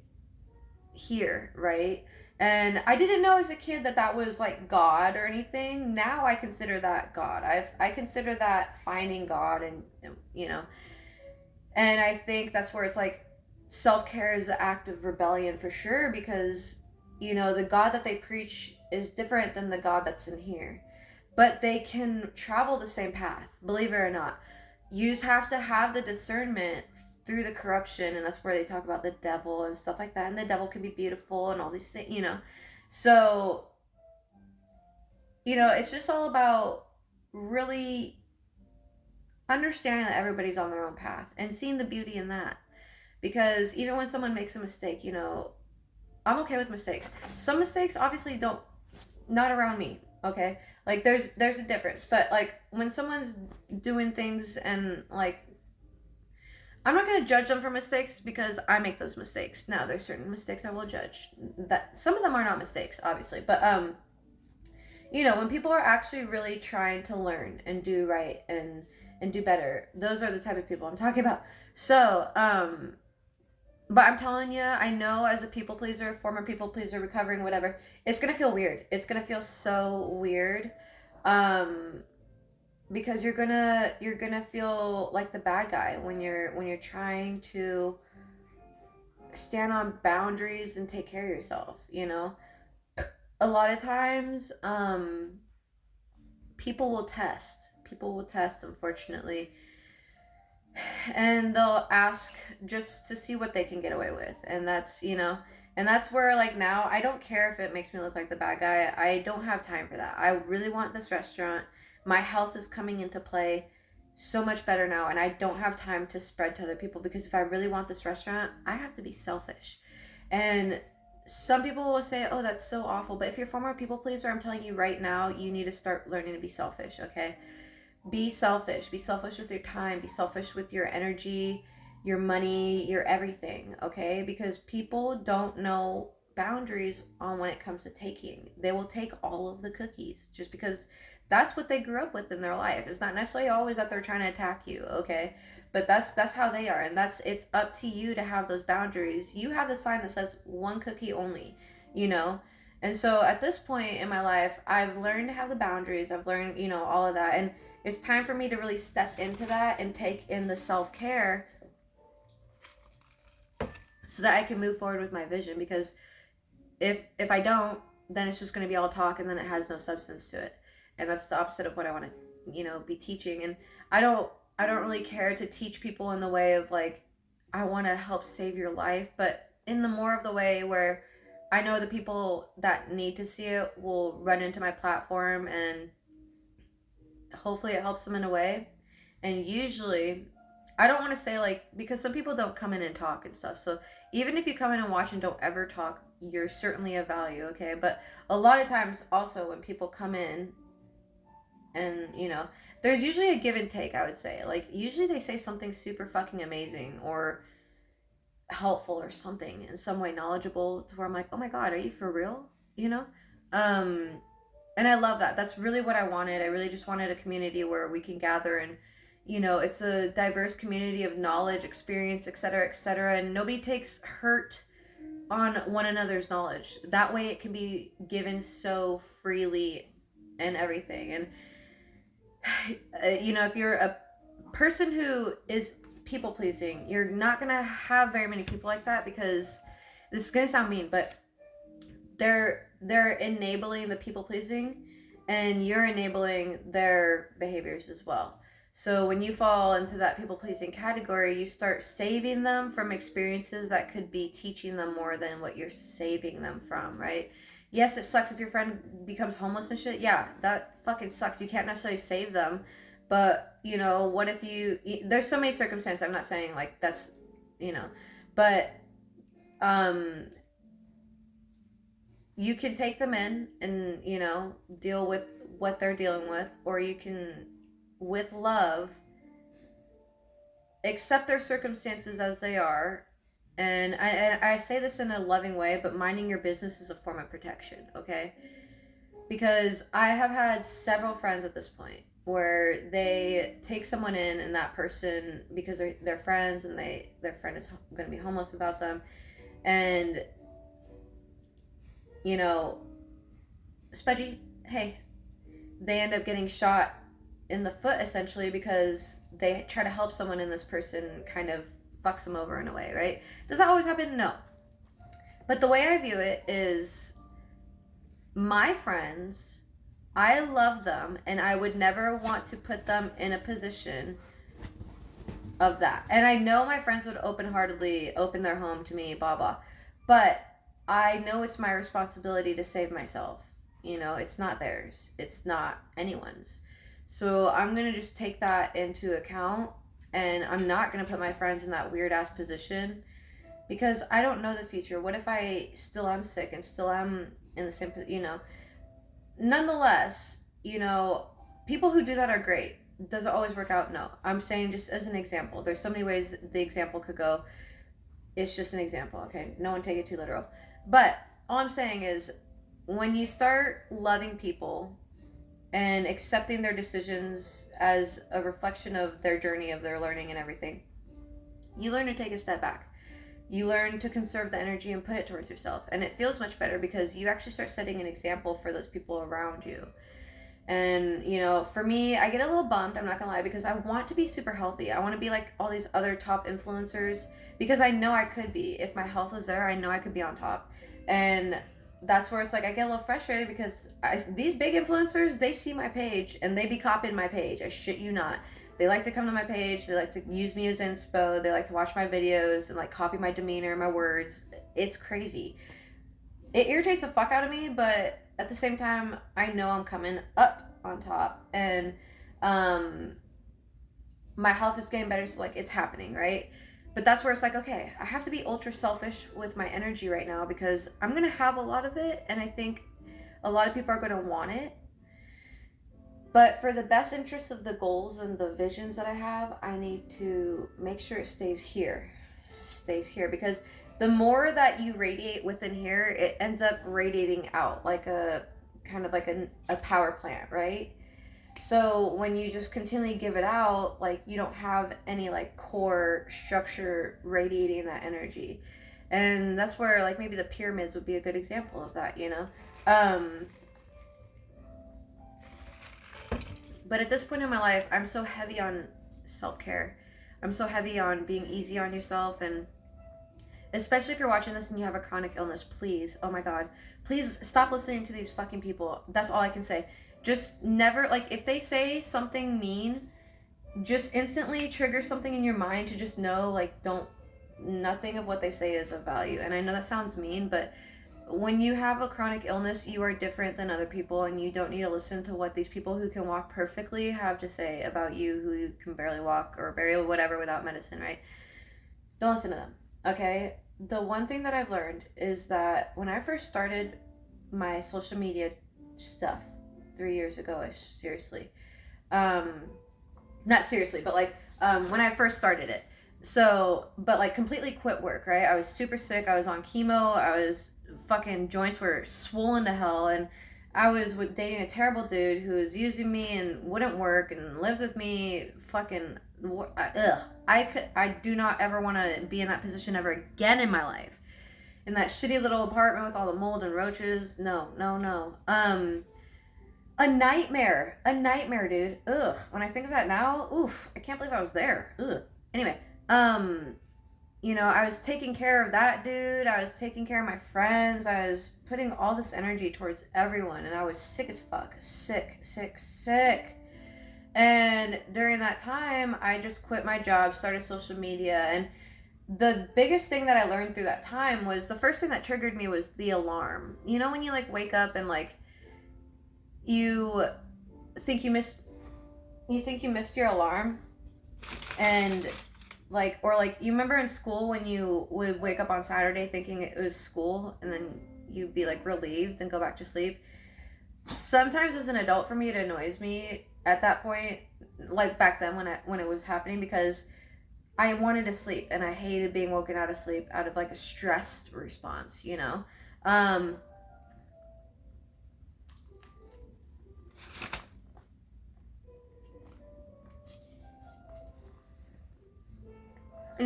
here, right? And I didn't know as a kid that that was like God or anything. Now I consider that God. I consider that finding God, and you know, and I think that's where it's like self-care is an act of rebellion for sure, because you know, the God that they preach is different than the God that's in here. But they can travel the same path, believe it or not. You just have to have the discernment through the corruption, and that's where they talk about the devil and stuff like that. And the devil can be beautiful and all these things, you know. So, you know, it's just all about really understanding that everybody's on their own path and seeing the beauty in that. Because even when someone makes a mistake, you know, I'm okay with mistakes. Some mistakes obviously not around me, okay? Like, there's a difference. But like, when someone's doing things and like, I'm not going to judge them for mistakes because I make those mistakes. Now, there's certain mistakes I will judge. That some of them are not mistakes, obviously, but you know, when people are actually really trying to learn and do right and do better, those are the type of people I'm talking about. So, but I'm telling you, I know as a people pleaser, former people pleaser, recovering, whatever, it's going to feel weird. It's going to feel so weird. because you're gonna feel like the bad guy when you're trying to stand on boundaries and take care of yourself, you know. A lot of times people will test, unfortunately, and they'll ask just to see what they can get away with. And that's where, like, now I don't care if it makes me look like the bad guy. I don't have time for that. I really want this restaurant. My health is coming into play so much better now, and I don't have time to spread to other people, because if I really want this restaurant, I have to be selfish. And some people will say, oh, that's so awful, but if you're a former people pleaser, I'm telling you right now, you need to start learning to be selfish. Okay, be selfish. Be selfish with your time. Be selfish with your energy, your money, your everything. Okay, because people don't know boundaries on when it comes to taking. They will take all of the cookies just because that's what they grew up with in their life. It's not necessarily always that they're trying to attack you. Okay, but that's how they are, and it's up to you to have those boundaries. You have the sign that says one cookie only, you know. And so at this point in my life, I've learned to have the boundaries. I've learned, all of that. And it's time for me to really step into that and take in the self-care so that I can move forward with my vision. Because if I don't, then it's just going to be all talk, and then it has no substance to it. And that's the opposite of what I want to, be teaching. And I don't really care to teach people in the way of, like, I want to help save your life, but in the more of the way where I know the people that need to see it will run into my platform, and hopefully it helps them in a way. And usually, I don't want to say, like, because some people don't come in and talk and stuff. So even if you come in and watch and don't ever talk, you're certainly of value, okay? But a lot of times also when people come in and, there's usually a give and take, I would say. Like, usually they say something super fucking amazing or helpful or something in some way knowledgeable to where I'm like, oh my God, are you for real? And I love that. That's really what I wanted. I really just wanted a community where we can gather, and it's a diverse community of knowledge, experience, etc., and nobody takes hurt on one another's knowledge. That way it can be given so freely and everything. And if you're a person who is people pleasing, you're not gonna have very many people like that, because this is gonna sound mean, but they're enabling the people pleasing, and you're enabling their behaviors as well. So when you fall into that people pleasing category, you start saving them from experiences that could be teaching them more than what you're saving them from, right? Yes, it sucks if your friend becomes homeless and shit. Yeah, that fucking sucks. You can't necessarily save them. But, what if there's so many circumstances. I'm not saying, like, that's, but, you can take them in and, deal with what they're dealing with, or you can, with love, accept their circumstances as they are. And I say this in a loving way, but minding your business is a form of protection, okay? Because I have had several friends at this point where they take someone in, and that person, because they're friends, and their friend is going to be homeless without them, and Spudgy, hey, they end up getting shot in the foot, essentially, because they try to help someone and this person kind of fucks them over in a way, right? Does that always happen? No. But the way I view it is, my friends, I love them, and I would never want to put them in a position of that. And I know my friends would open-heartedly open their home to me, blah, blah. But I know it's my responsibility to save myself. It's not theirs. It's not anyone's. So I'm going to just take that into account, and I'm not going to put my friends in that weird-ass position, because I don't know the future. What if I still am sick and still am in the same, Nonetheless, people who do that are great. Does it always work out? No. I'm saying just as an example. There's so many ways the example could go. It's just an example, okay? No one take it too literal. But all I'm saying is, when you start loving people and accepting their decisions as a reflection of their journey, of their learning and everything, you learn to take a step back. You learn to conserve the energy and put it towards yourself. And it feels much better, because you actually start setting an example for those people around you. And, you know, for me, I get a little bummed, I'm not gonna lie, because I want to be super healthy. I want to be like all these other top influencers because I know I could be. If my health was there, I know I could be on top. And that's where it's like I get a little frustrated because these big influencers, they see my page and they be copying my page. I shit you not. They like to come to my page. They like to use me as inspo. They like to watch my videos and like copy my demeanor, my words. It's crazy. It irritates the fuck out of me, but at the same time, I know I'm coming up on top, and my health is getting better, so like it's happening, right? But that's where it's like, okay, I have to be ultra selfish with my energy right now because I'm gonna have a lot of it, and I think a lot of people are gonna want it. But for the best interest of the goals and the visions that I have, I need to make sure it stays here. Stays here because the more that you radiate within here, it ends up radiating out like a kind of like a power plant, right? So when you just continually give it out, like you don't have any like core structure radiating that energy. And that's where like maybe the pyramids would be a good example of that, you know? But at this point in my life, I'm so heavy on self-care. I'm so heavy on being easy on yourself, and especially if you're watching this and you have a chronic illness, please, oh my God, please stop listening to these fucking people. That's all I can say. Just never, like, if they say something mean, just instantly trigger something in your mind to just know, like, nothing of what they say is of value. And I know that sounds mean, but when you have a chronic illness, you are different than other people, and you don't need to listen to what these people who can walk perfectly have to say about you who can barely walk or barely whatever without medicine, right? Don't listen to them. Okay, the one thing that I've learned is that when I first started my social media stuff 3 years ago, seriously, not seriously, but like when I first started it. So, but like completely quit work, right? I was super sick. I was on chemo. I was fucking joints were swollen to hell, and I was dating a terrible dude who was using me and wouldn't work and lived with me. Fucking ugh. I do not ever want to be in that position ever again in my life. In that shitty little apartment with all the mold and roaches. No. A nightmare, dude. Ugh. When I think of that now, oof, I can't believe I was there. Ugh. Anyway, you know, I was taking care of that dude. I was taking care of my friends. I was putting all this energy towards everyone, and I was sick as fuck. Sick. And during that time, I just quit my job, started social media, and the biggest thing that I learned through that time was the first thing that triggered me was the alarm. You know, when you like wake up and like you think you missed your alarm, and like, or like, you remember in school when you would wake up on Saturday thinking it was school, and then you'd be like relieved and go back to sleep. Sometimes as an adult, for me, it annoys me at that point, like back then when it was happening, because I wanted to sleep and I hated being woken out of sleep out of like a stressed response, you know? And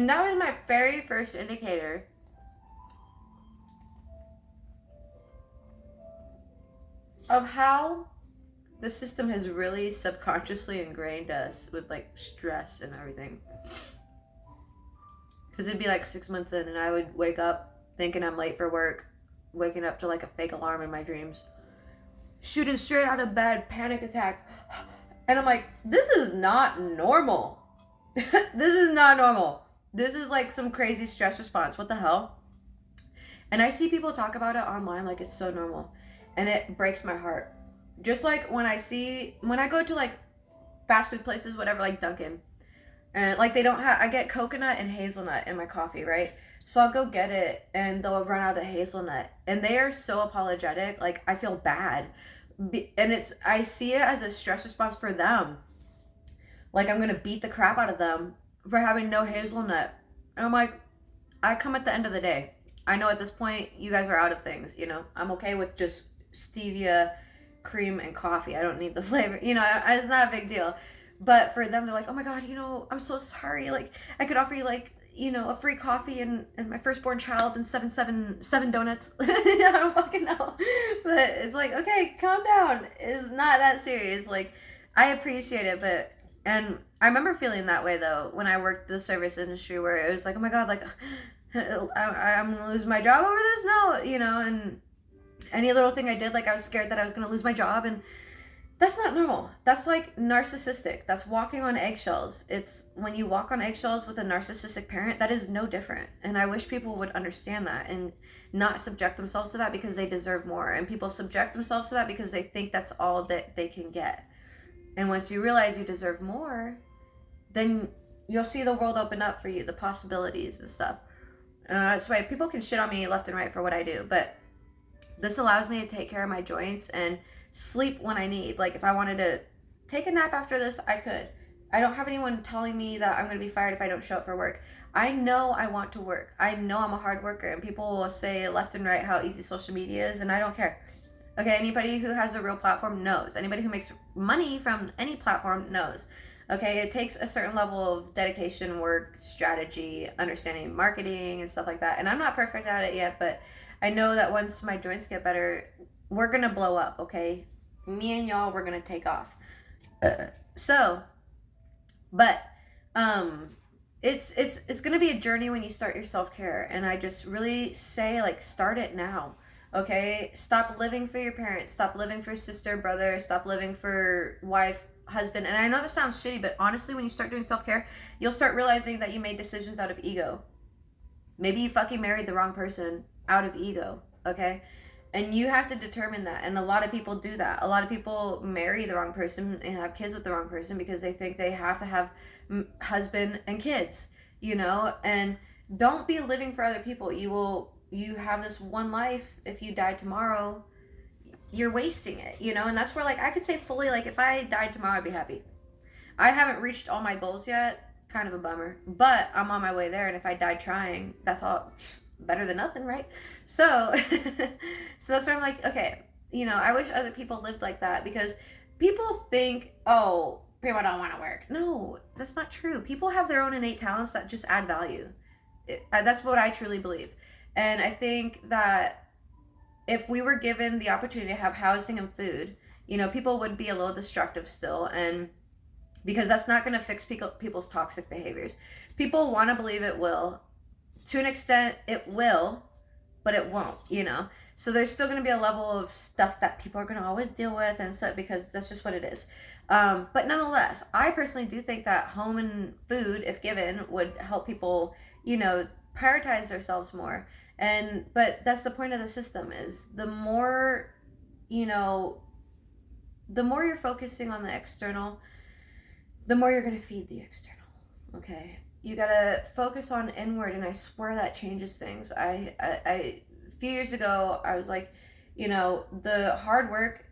that was my very first indicator of how the system has really subconsciously ingrained us with like stress and everything. Because it'd be like 6 months in and I would wake up thinking I'm late for work, waking up to like a fake alarm in my dreams, shooting straight out of bed, panic attack. And I'm like, this is not normal. This is not normal. This is like some crazy stress response. What the hell? And I see people talk about it online like it's so normal. And it breaks my heart. Just like when I go to like fast food places, whatever, like Dunkin', and like I get coconut and hazelnut in my coffee, right? So I'll go get it and they'll run out of hazelnut. And they are so apologetic. Like, I feel bad. And I see it as a stress response for them. Like, I'm going to beat the crap out of them for having no hazelnut. And I'm like, I come at the end of the day. I know at this point you guys are out of things, you know. I'm okay with just stevia, cream, and coffee. I don't need the flavor. You know, it's not a big deal. But for them, they're like, oh my God, you know, I'm so sorry. Like, I could offer you like, a free coffee and my firstborn child and seven donuts. I don't fucking know. But it's like, okay, calm down. It's not that serious. Like, I appreciate it, and I remember feeling that way though when I worked the service industry, where it was like, oh my god, like I'm gonna lose my job over this now, and any little thing I did, like I was scared that I was gonna lose my job, and that's not normal. That's like narcissistic. That's walking on eggshells. It's when you walk on eggshells with a narcissistic parent, that is no different. And I wish people would understand that and not subject themselves to that because they deserve more. And people subject themselves to that because they think that's all that they can get. And once you realize you deserve more, then you'll see the world open up for you, the possibilities and stuff. That's why people can shit on me left and right for what I do, but this allows me to take care of my joints and sleep when I need. Like, if I wanted to take a nap after this, I could. I don't have anyone telling me that I'm going to be fired if I don't show up for work. I know I want to work. I know I'm a hard worker, and people will say left and right how easy social media is, and I don't care. Okay, anybody who has a real platform knows. Anybody who makes money from any platform knows. Okay, it takes a certain level of dedication, work, strategy, understanding marketing, and stuff like that. And I'm not perfect at it yet, but I know that once my joints get better, we're gonna blow up, okay? Me and y'all, we're gonna take off. It's gonna be a journey when you start your self-care, and I just really say, like, start it now, okay? Stop living for your parents, stop living for sister, brother, stop living for wife, husband. And I know that sounds shitty, but honestly, when you start doing self-care, you'll start realizing that you made decisions out of ego. Maybe you fucking married the wrong person out of ego, okay? And you have to determine that. And a lot of people do that. A lot of people marry the wrong person and have kids with the wrong person because they think they have to have husband and kids, and don't be living for other people. You have this one life. If you die tomorrow, you're wasting it, and that's where, like, I could say fully, like, if I died tomorrow, I'd be happy. I haven't reached all my goals yet. Kind of a bummer, but I'm on my way there. And if I died trying, that's all better than nothing, right? So that's where I'm like, okay, I wish other people lived like that, because people think, oh, people don't want to work. No, that's not true. People have their own innate talents that just add value. That's what I truly believe. And I think that if we were given the opportunity to have housing and food, people would be a little destructive still, and because that's not going to fix people's toxic behaviors. People want to believe it will. To an extent, it will, but it won't, So there's still going to be a level of stuff that people are going to always deal with, and so, because that's just what it is. But nonetheless, I personally do think that home and food, if given, would help people, prioritize themselves more. But that's the point of the system, is the more you're focusing on the external, the more you're going to feed the external, okay? You gotta focus on inward, and I swear that changes things. A few years ago, I was like, the hard work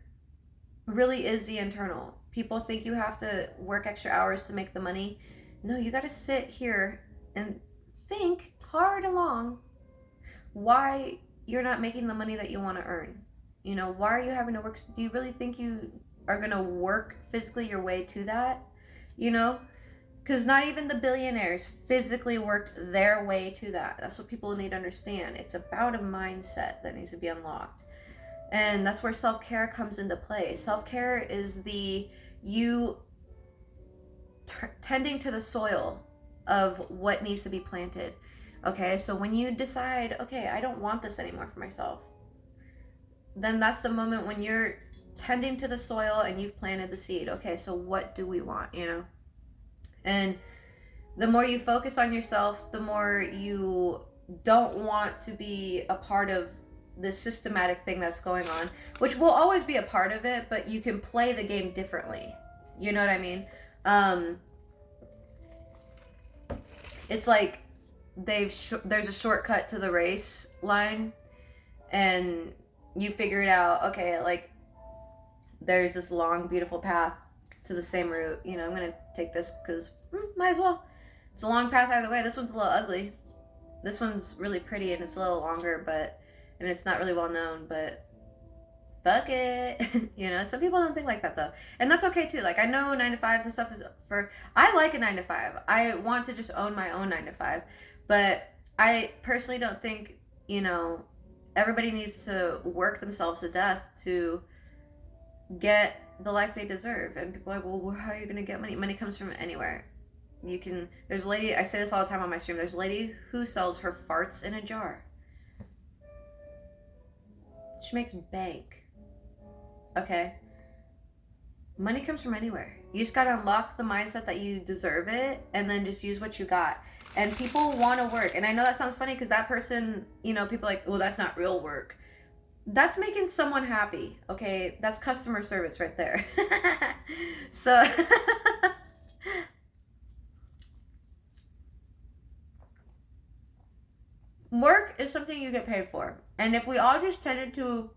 really is the internal. People think you have to work extra hours to make the money. No, you gotta sit here and think hard along why you're not making the money that you want to earn. Why are you having to work? Do you really think you are gonna work physically your way to that? Because not even the billionaires physically worked their way to that. That's what people need to understand. It's about a mindset that needs to be unlocked. And that's where self-care comes into play. Self-care is you tending to the soil of what needs to be planted. Okay, so when you decide, okay, I don't want this anymore for myself, then that's the moment when you're tending to the soil and you've planted the seed. Okay, so what do we want, And the more you focus on yourself, the more you don't want to be a part of the systematic thing that's going on, which will always be a part of it, but you can play the game differently. You know what I mean? It's like there's a shortcut to the race line, and you figure it out. Okay, like, there's this long, beautiful path to the same route. I'm gonna take this because might as well. It's a long path either way. This one's a little ugly. This one's really pretty and it's a little longer, and it's not really well known, but fuck it. You know, some people don't think like that though. And that's okay too. Like, I know 9 to 5s and stuff is for, I like a 9 to 5. I want to just own my own 9 to 5. But I personally don't think, you know, everybody needs to work themselves to death to get the life they deserve. And people are like, well, how are you going to get money? Money comes from anywhere. You can, there's a lady, I say this all the time on my stream, there's a lady who sells her farts in a jar. She makes bank. Okay? Money comes from anywhere. You just gotta unlock the mindset that you deserve it and then just use what you got. And people want to work. And I know that sounds funny because that person, you know, people are like, well, that's not real work. That's making someone happy. Okay? That's customer service right there. So... work is something you get paid for. And if we all just tended to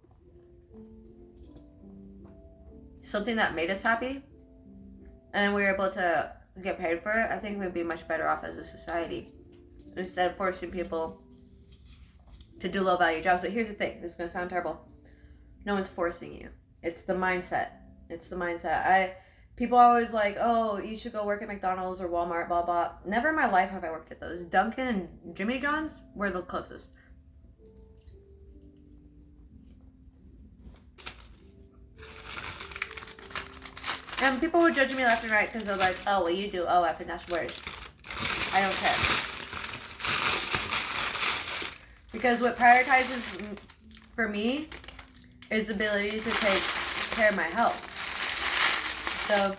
something that made us happy and we were able to get paid for it, I think we'd be much better off as a society instead of forcing people to do low value jobs. But here's the thing, this is going to sound terrible. No one's forcing you. It's the mindset. It's the mindset. People are always like, oh, you should go work at McDonald's or Walmart, blah, blah. Never in my life have I worked at those. Dunkin' and Jimmy John's were the closest. And people were judging me left and right because they're like, oh, well, you do OF and that's worse. I don't care. Because what prioritizes for me is the ability to take care of my health. So,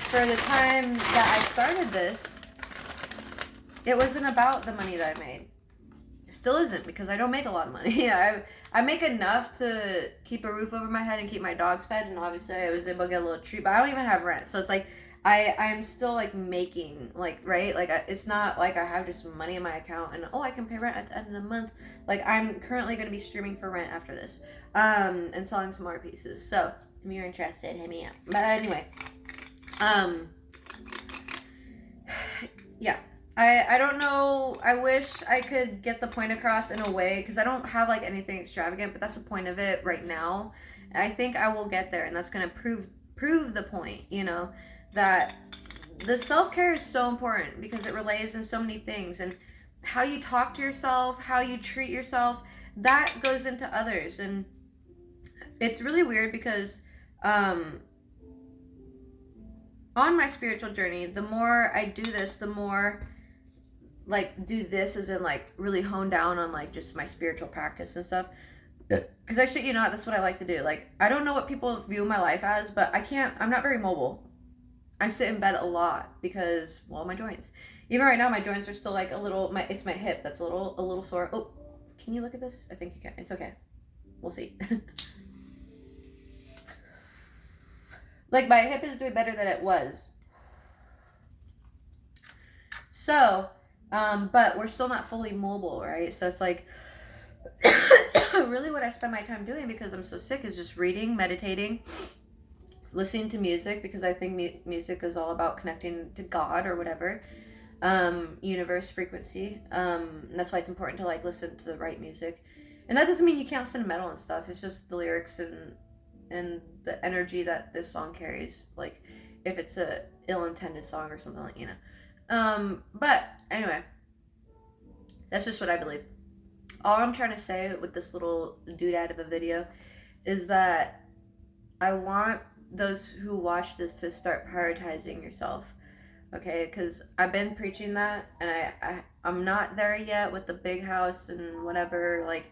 for the time that I started this, it wasn't about the money that I made. It still isn't, because I don't make a lot of money. I make enough to keep a roof over my head and keep my dogs fed, and obviously I was able to get a little treat, but I don't even have rent. So it's like, I'm still like making, like, right? Like, it's not like I have just money in my account and, oh, I can pay rent at the end of the month. Like, I'm currently going to be streaming for rent after this, and selling some art pieces. So if you're interested, hit me up. But anyway, yeah, I don't know. I wish I could get the point across in a way, because I don't have like anything extravagant, but that's the point of it right now. I think I will get there, and that's going to prove the point, you know, that the self-care is so important because it relays in so many things, and how you talk to yourself, how you treat yourself, that goes into others. And it's really weird because on my spiritual journey, the more I do this, the more like do this as in like really hone down on like just my spiritual practice and stuff. Because I shit you not, that's what I like to do. Like, I don't know what people view my life as, but I'm not very mobile. I sit in bed a lot because, well, my joints. Even right now, my joints are still like a little, it's my hip that's a little sore. Oh, can you look at this? I think you can. It's okay. We'll see. Like, my hip is doing better than it was. So, but we're still not fully mobile, right? So it's like, really what I spend my time doing because I'm so sick is just reading, meditating, listening to music, because I think music is all about connecting to God or whatever, universe, frequency. And that's why it's important to like listen to the right music. And that doesn't mean you can't listen to metal and stuff. It's just the lyrics and the energy that this song carries. Like if it's a ill-intended song or something, like, you know. But anyway, that's just what I believe. All I'm trying to say with this little doodad of a video is that I want those who watch this to start prioritizing yourself, okay? Because I've been preaching that, and I'm not there yet with the big house and whatever. Like,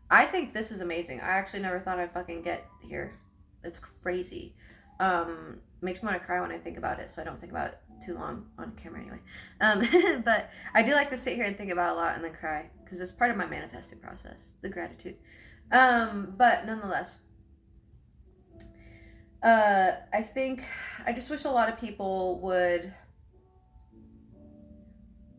I think this is amazing. I actually never thought I'd fucking get here. It's crazy. Makes me want to cry when I think about it, so I don't think about it too long on camera anyway. But I do like to sit here and think about it a lot and then cry, because it's part of my manifesting process, the gratitude. But nonetheless, I think I just wish a lot of people would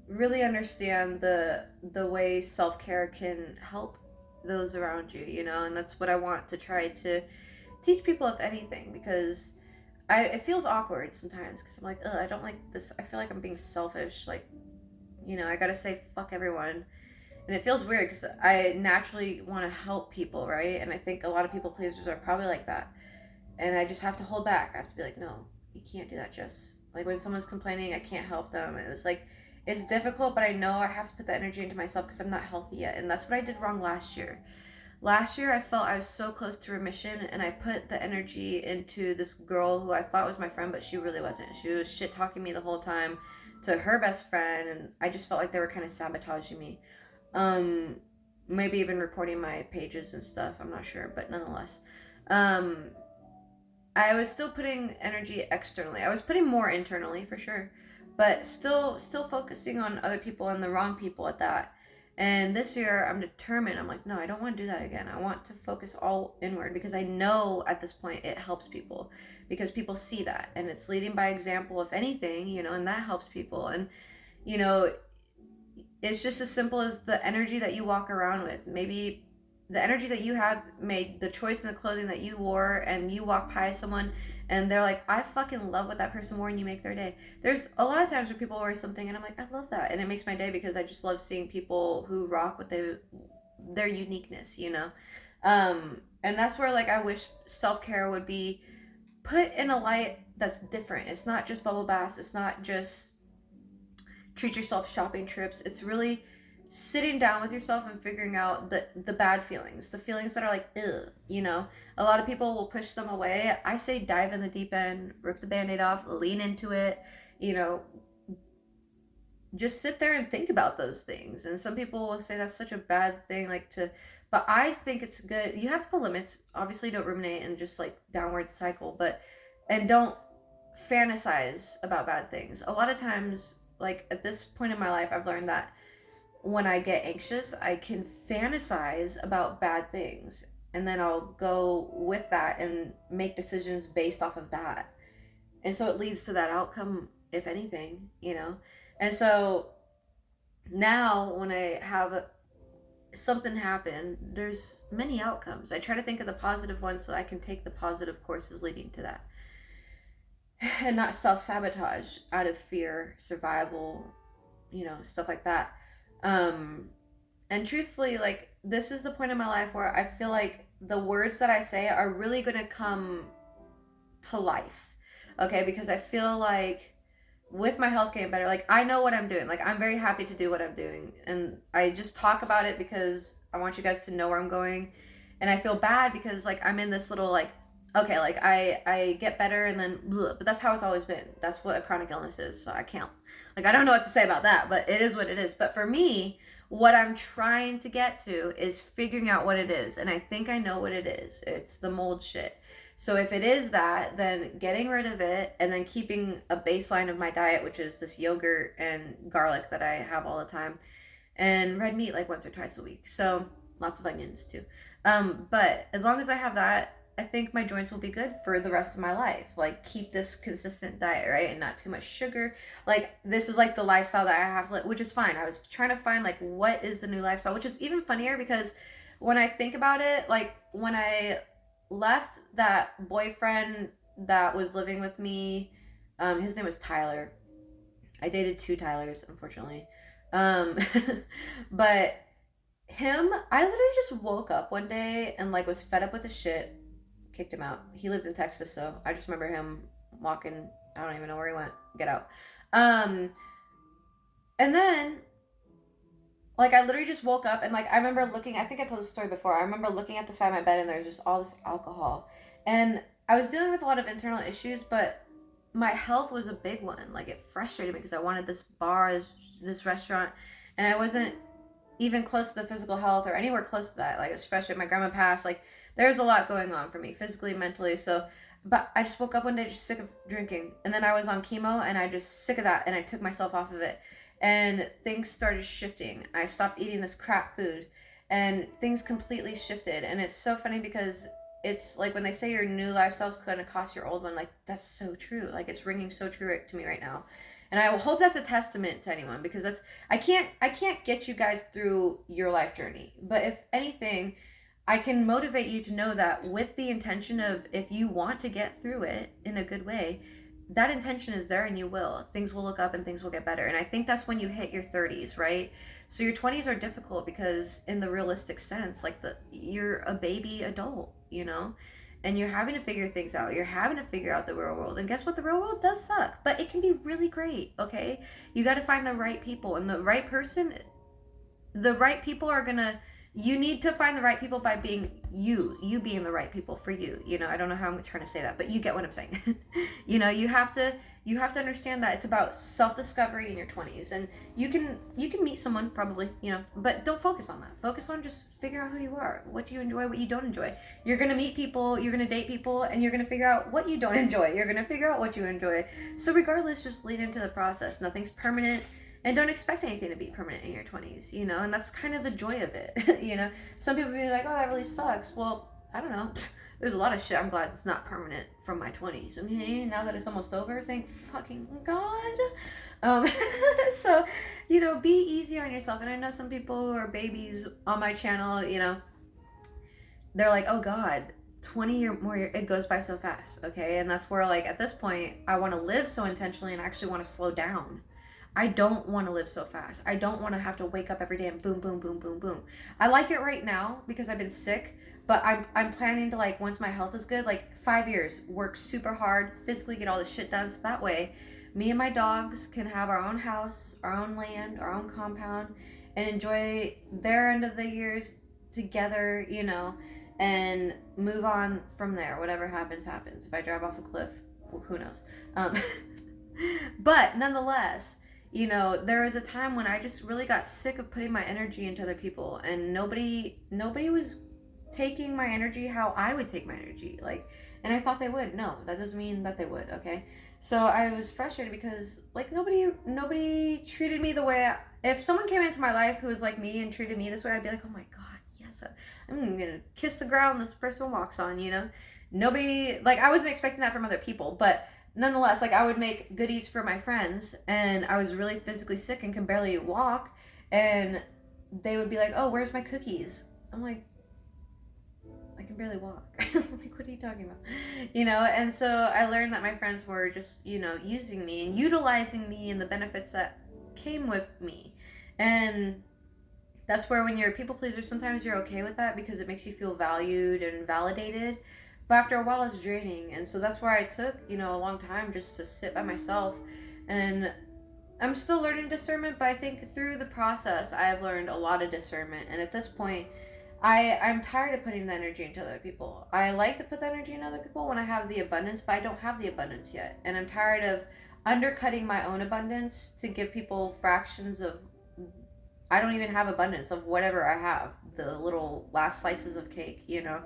really understand the way self-care can help those around you, you know, and that's what I want to try to teach people, if anything, because it feels awkward sometimes, because I'm like, I don't like this. I feel like I'm being selfish, like, you know, I gotta say fuck everyone And it feels weird because I naturally want to help people, right? And I think a lot of people pleasers are probably like that. And I just have to hold back. I have to be like, no, you can't do that, Jess. Like when someone's complaining, I can't help them. And it's like, it's difficult, but I know I have to put that energy into myself because I'm not healthy yet. And that's what I did wrong last year. Last year, I felt I was so close to remission, and I put the energy into this girl who I thought was my friend, but she really wasn't. She was shit talking me the whole time to her best friend, and I just felt like they were kind of sabotaging me. Um, Maybe even reporting my pages and stuff. I'm not sure, but nonetheless, um, I was still putting energy externally. I was putting more internally for sure, but still focusing on other people and the wrong people at that. And this year I'm determined. I'm like, no, I don't want to do that again. I want to focus all inward because I know at this point it helps people because people see that and it's leading by example if anything, and that helps people. And you know, it's just as simple as the energy that you walk around with. Maybe the energy that you have made the choice in the clothing that you wore, and you walk by someone and they're like, I fucking love what that person wore, and you make their day. There's a lot of times where people wear something and I'm like, I love that, and it makes my day because I just love seeing people who rock with their uniqueness, and that's where like I wish self-care would be put in a light that's different. It's not just bubble baths, it's not just treat yourself shopping trips. It's really sitting down with yourself and figuring out the bad feelings, the feelings that are like, ugh, a lot of people will push them away. I say dive in the deep end, rip the band-aid off, lean into it, just sit there and think about those things. And some people will say that's such a bad thing, but I think it's good. You have to put limits. Obviously don't ruminate and just like downward cycle, and don't fantasize about bad things. A lot of times, like at this point in my life, I've learned that when I get anxious, I can fantasize about bad things, and then I'll go with that and make decisions based off of that. And so it leads to that outcome, if anything, And so now when I have something happen, there's many outcomes. I try to think of the positive ones so I can take the positive courses leading to that. And not self-sabotage out of fear, survival, stuff like that. And truthfully, like, this is the point in my life where I feel like the words that I say are really going to come to life. Okay? Because I feel like with my health getting better, like, I know what I'm doing. Like, I'm very happy to do what I'm doing. And I just talk about it because I want you guys to know where I'm going. And I feel bad because, like, I'm in this little, like, okay, like, I get better and then, bleh, but that's how it's always been. That's what a chronic illness is. So I can't, like, I don't know what to say about that, but it is what it is. But for me, what I'm trying to get to is figuring out what it is. And I think I know what it is. It's the mold shit. So if it is that, then getting rid of it and then keeping a baseline of my diet, which is this yogurt and garlic that I have all the time, and red meat like once or twice a week. So lots of onions too. But as long as I have that, I think my joints will be good for the rest of my life. Like, keep this consistent diet, right? And not too much sugar. Like, this is like the lifestyle that I have, which is fine. I was trying to find like what is the new lifestyle, which is even funnier because when I think about it, like when I left that boyfriend that was living with me, his name was Tyler. I dated 2 Tylers, unfortunately. But him, I literally just woke up one day and like was fed up with his shit, kicked him out. He lived in Texas, so I just remember him walking. I don't even know where he went. Get out. And then, like, I literally just woke up and, like, I remember looking, I think I told this story before. I remember looking at the side of my bed and there was just all this alcohol. And I was dealing with a lot of internal issues, but my health was a big one. Like, it frustrated me because I wanted this bar, this restaurant, and I wasn't even close to the physical health or anywhere close to that. Like, it was frustrated. My grandma passed. Like, there's a lot going on for me physically, mentally. So, but I just woke up one day just sick of drinking. And then I was on chemo and I just sick of that. And I took myself off of it. And things started shifting. I stopped eating this crap food and things completely shifted. And it's so funny because it's like when they say your new lifestyle is going to cost your old one, like, that's so true. Like, it's ringing so true to me right now. And I hope that's a testament to anyone because that's, I can't get you guys through your life journey. But if anything, I can motivate you to know that with the intention of, if you want to get through it in a good way, that intention is there, and you will. Things will look up and things will get better. And I think that's when you hit your 30s, right? So your 20s are difficult because in the realistic sense, like you're a baby adult, you know? And you're having to figure things out. You're having to figure out the real world. And guess what? The real world does suck, but it can be really great, okay? You got to find the right people, and the right people are going to, you need to find the right people by being you being the right people for you. You know, I don't know how I'm trying to say that, but you get what I'm saying. You know, you have to understand that it's about self-discovery in your 20s, and you can meet someone probably, you know, but don't focus on that. Focus on just figure out who you are, what you enjoy, what you don't enjoy. You're going to meet people, you're going to date people, and you're going to figure out what you don't enjoy. You're going to figure out what you enjoy. So regardless, just lead into the process. Nothing's permanent. And don't expect anything to be permanent in your 20s, you know, and that's kind of the joy of it. You know, some people be like, oh, that really sucks. Well, I don't know. There's a lot of shit I'm glad it's not permanent from my 20s. Okay, now that it's almost over, thank fucking God. So, you know, be easy on yourself. And I know some people who are babies on my channel, you know, they're like, oh God, 20 or more, it goes by so fast, okay? And that's where, like, at this point, I want to live so intentionally and I actually want to slow down. I don't want to live so fast. I don't want to have to wake up every day and boom, boom, boom, boom, boom. I like it right now because I've been sick, but I'm planning to, like, once my health is good, like 5 years, work super hard, physically get all this shit done, so that way me and my dogs can have our own house, our own land, our own compound, and enjoy their end of the years together, you know, and move on from there. Whatever happens, happens. If I drive off a cliff, well, who knows? But nonetheless, you know, there was a time when I just really got sick of putting my energy into other people, and nobody was taking my energy how I would take my energy. Like, and I thought they would. No, that doesn't mean that they would, okay? So I was frustrated because, like, nobody treated me the way if someone came into my life who was like me and treated me this way, I'd be like, oh my God, yes, I'm gonna kiss the ground this person walks on, you know? Nobody, like, I wasn't expecting that from other people, but nonetheless, like, I would make goodies for my friends, and I was really physically sick and can barely walk, and they would be like, oh, where's my cookies? I'm like, I can barely walk. Like, what are you talking about? You know, and so I learned that my friends were just, you know, using me and utilizing me and the benefits that came with me. And that's where, when you're a people pleaser, sometimes you're okay with that because it makes you feel valued and validated. But after a while, it's draining. And so that's where I took, you know, a long time just to sit by myself. And I'm still learning discernment, but I think through the process, I have learned a lot of discernment. And at this point, I'm tired of putting the energy into other people. I like to put the energy in other people when I have the abundance, but I don't have the abundance yet. And I'm tired of undercutting my own abundance to give people fractions of, I don't even have abundance of whatever I have. The little last slices of cake, you know,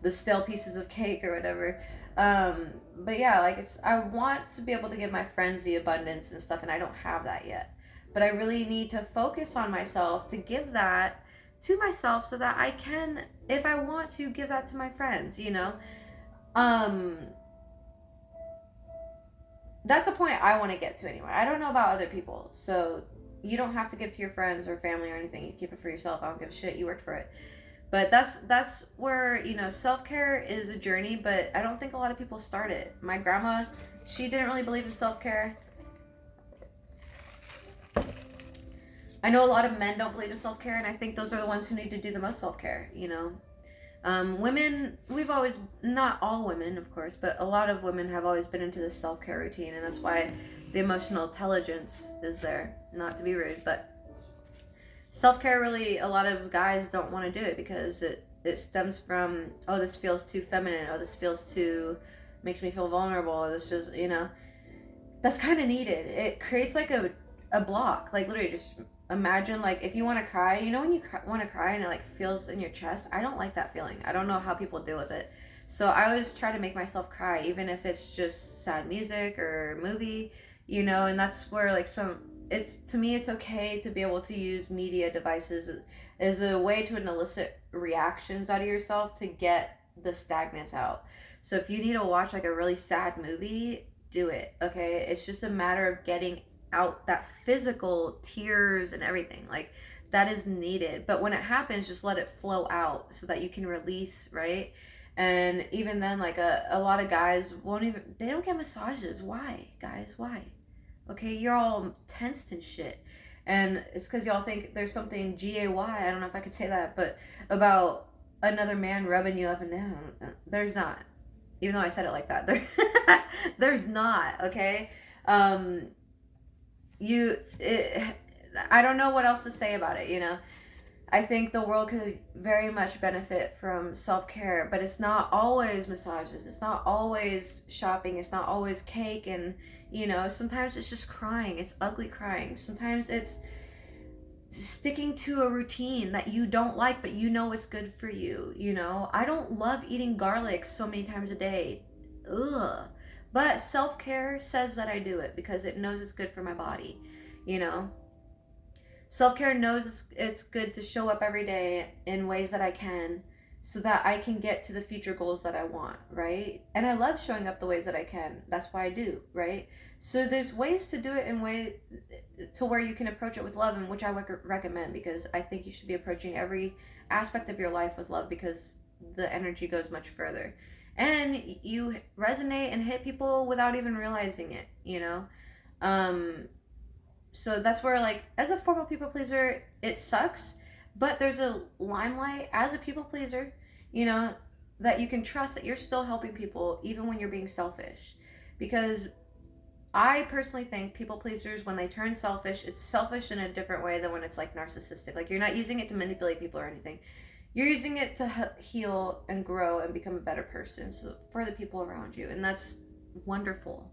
the stale pieces of cake or whatever. But yeah, like, I want to be able to give my friends the abundance and stuff, and I don't have that yet. But I really need to focus on myself to give that to myself so that I can, if I want to, give that to my friends, you know? That's the point I want to get to anyway. I don't know about other people, so you don't have to give to your friends or family or anything. You keep it for yourself. I don't give a shit. You worked for it. But that's where, you know, self-care is a journey, but I don't think a lot of people start it. My grandma, she didn't really believe in self-care. I know a lot of men don't believe in self-care, and I think those are the ones who need to do the most self-care, you know. Women, we've always, not all women, of course, but a lot of women have always been into this self-care routine, and that's why the emotional intelligence is there. Not to be rude, but self-care, really, a lot of guys don't want to do it because it stems from, oh, this feels too feminine, oh, this feels too, makes me feel vulnerable, or this just, you know, that's kind of needed. It creates like a block, like literally just imagine, like, if you want to cry, you know, when you want to cry and it like feels in your chest. I don't like that feeling. I don't know how people deal with it. So I always try to make myself cry, even if it's just sad music or movie, you know. And that's where, like, it's, to me, it's okay to be able to use media devices as a way to elicit reactions out of yourself to get the stagnance out. So if you need to watch like a really sad movie, do it, okay? It's just a matter of getting out that physical tears and everything, like, that is needed. But when it happens, just let it flow out so that you can release, right? And even then, like a lot of guys they don't get massages. Why, guys? Why? Okay, you're all tensed and shit. And it's because y'all think there's something gay, I don't know if I could say that, but about another man rubbing you up and down. There's not. Even though I said it like that. There's not, okay? I don't know what else to say about it, you know? I think the world could very much benefit from self-care, but it's not always massages. It's not always shopping. It's not always cake. And, you know, sometimes it's just crying. It's ugly crying. Sometimes it's sticking to a routine that you don't like, but you know it's good for you. You know, I don't love eating garlic so many times a day. Ugh. But self-care says that I do it because it knows it's good for my body, you know? Self-care knows it's good to show up every day in ways that I can so that I can get to the future goals that I want, right? And I love showing up the ways that I can. That's why I do, right? So there's ways to do it in way to where you can approach it with love, and which I recommend, because I think you should be approaching every aspect of your life with love, because the energy goes much further. And you resonate and hit people without even realizing it, you know? So that's where, like, as a formal people pleaser, it sucks, but there's a limelight as a people pleaser, you know, that you can trust that you're still helping people even when you're being selfish. Because I personally think people pleasers, when they turn selfish, it's selfish in a different way than when it's like narcissistic. Like, you're not using it to manipulate people or anything. You're using it to heal and grow and become a better person, so for the people around you. And that's wonderful.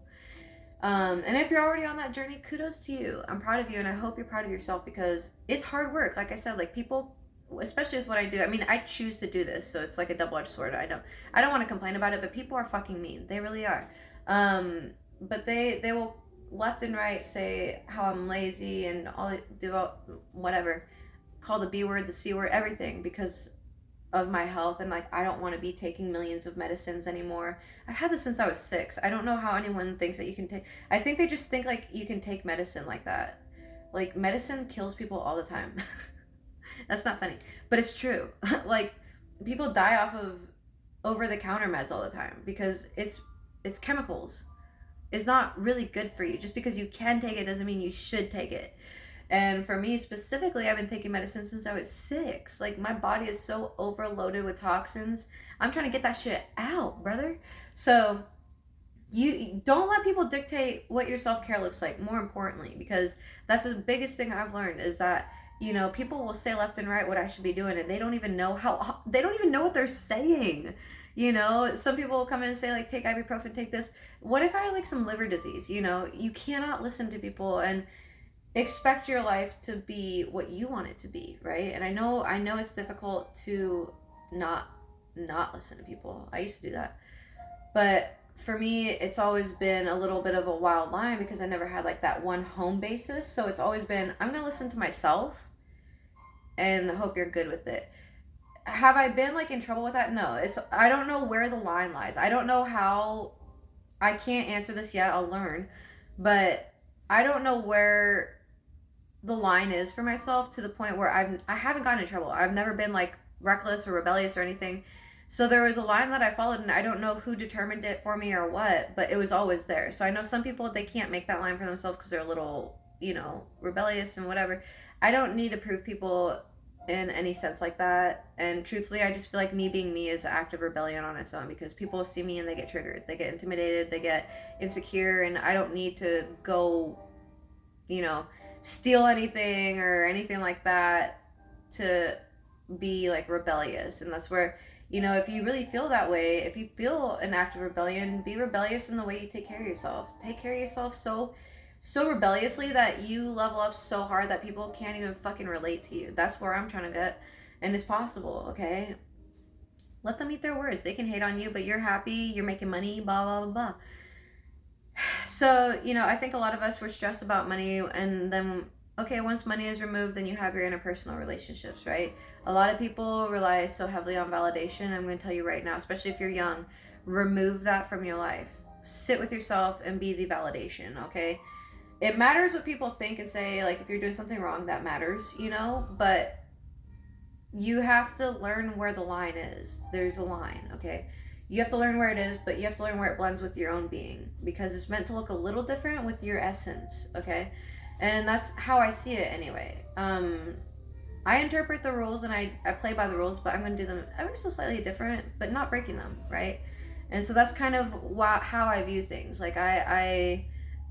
And if you're already on that journey, kudos to you. I'm proud of you, and I hope you're proud of yourself, because it's hard work. Like I said, like, people, especially with what I do, I mean, I choose to do this, so it's like a double-edged sword. I don't want to complain about it, but people are fucking mean. They really are. But they will left and right say how I'm lazy and whatever, call the B word, the C word, everything, because of my health, and like, I don't want to be taking millions of medicines anymore. I've had this since I was 6. I don't know how anyone thinks that you can take. I think they just think like you can take medicine like that. Like, medicine kills people all the time. That's not funny, but it's true. Like, people die off of over-the-counter meds all the time because it's chemicals. It's not really good for you. Just because you can take it doesn't mean you should take it. And for me specifically, I've been taking medicine since I was 6. Like, my body is so overloaded with toxins. I'm trying to get that shit out, brother. So you don't let people dictate what your self-care looks like, more importantly, because that's the biggest thing I've learned, is that, you know, people will say left and right what I should be doing, and they don't even know what they're saying. You know, some people will come in and say, like, take ibuprofen, take this. What if I had, like, some liver disease? You know, you cannot listen to people and expect your life to be what you want it to be, right? And I know it's difficult to not listen to people. I used to do that. But for me, it's always been a little bit of a wild line, because I never had like that one home basis. So it's always been, I'm going to listen to myself and hope you're good with it. Have I been like in trouble with that? No. I don't know where the line lies. I don't know how. I can't answer this yet. I'll learn. But I don't know where the line is for myself, to the point where I haven't gotten in trouble. I've never been like reckless or rebellious or anything. So there was a line that I followed, and I don't know who determined it for me or what, but it was always there. So I know some people, they can't make that line for themselves because they're a little, you know, rebellious and whatever. I don't need to prove people in any sense like that. And truthfully, I just feel like me being me is an act of rebellion on its own, because people see me and they get triggered, they get intimidated, they get insecure, and I don't need to go, you know, steal anything or anything like that to be like rebellious. And that's where, you know, if you really feel that way, if you feel an act of rebellion, be rebellious in the way you take care of yourself. Take care of yourself so rebelliously that you level up so hard that people can't even fucking relate to you. That's where I'm trying to get, and it's possible, okay? Let them eat their words. They can hate on you, but you're happy, you're making money, blah, blah, blah, blah. So, you know, I think a lot of us were stressed about money, and then, okay, once money is removed, then you have your interpersonal relationships, right? A lot of people rely so heavily on validation. I'm going to tell you right now, especially if you're young, remove that from your life. Sit with yourself and be the validation, okay? It matters what people think and say. Like, if you're doing something wrong, that matters, you know? But you have to learn where the line is. There's a line, okay? You have to learn where it is, but you have to learn where it blends with your own being, because it's meant to look a little different with your essence, okay? And that's how I see it anyway. I interpret the rules and I play by the rules, but I'm going to do them ever so slightly different, but not breaking them, right? And so that's kind of how I view things. Like I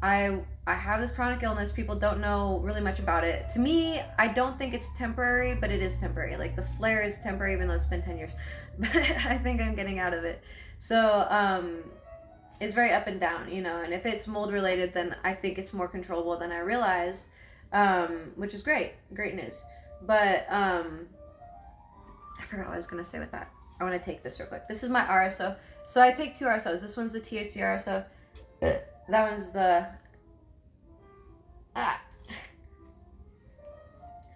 have this chronic illness. People don't know really much about it. To me, I don't think it's temporary, but it is temporary. Like the flare is temporary, even though it's been 10 years. But I think I'm getting out of it. So it's very up and down, you know. And if it's mold related, then I think it's more controllable than I realized, which is great news. But I forgot what I was gonna say with that. I want to take this real quick. This is my RSO. So I take 2 RSOs. This one's the THC RSO. That one's the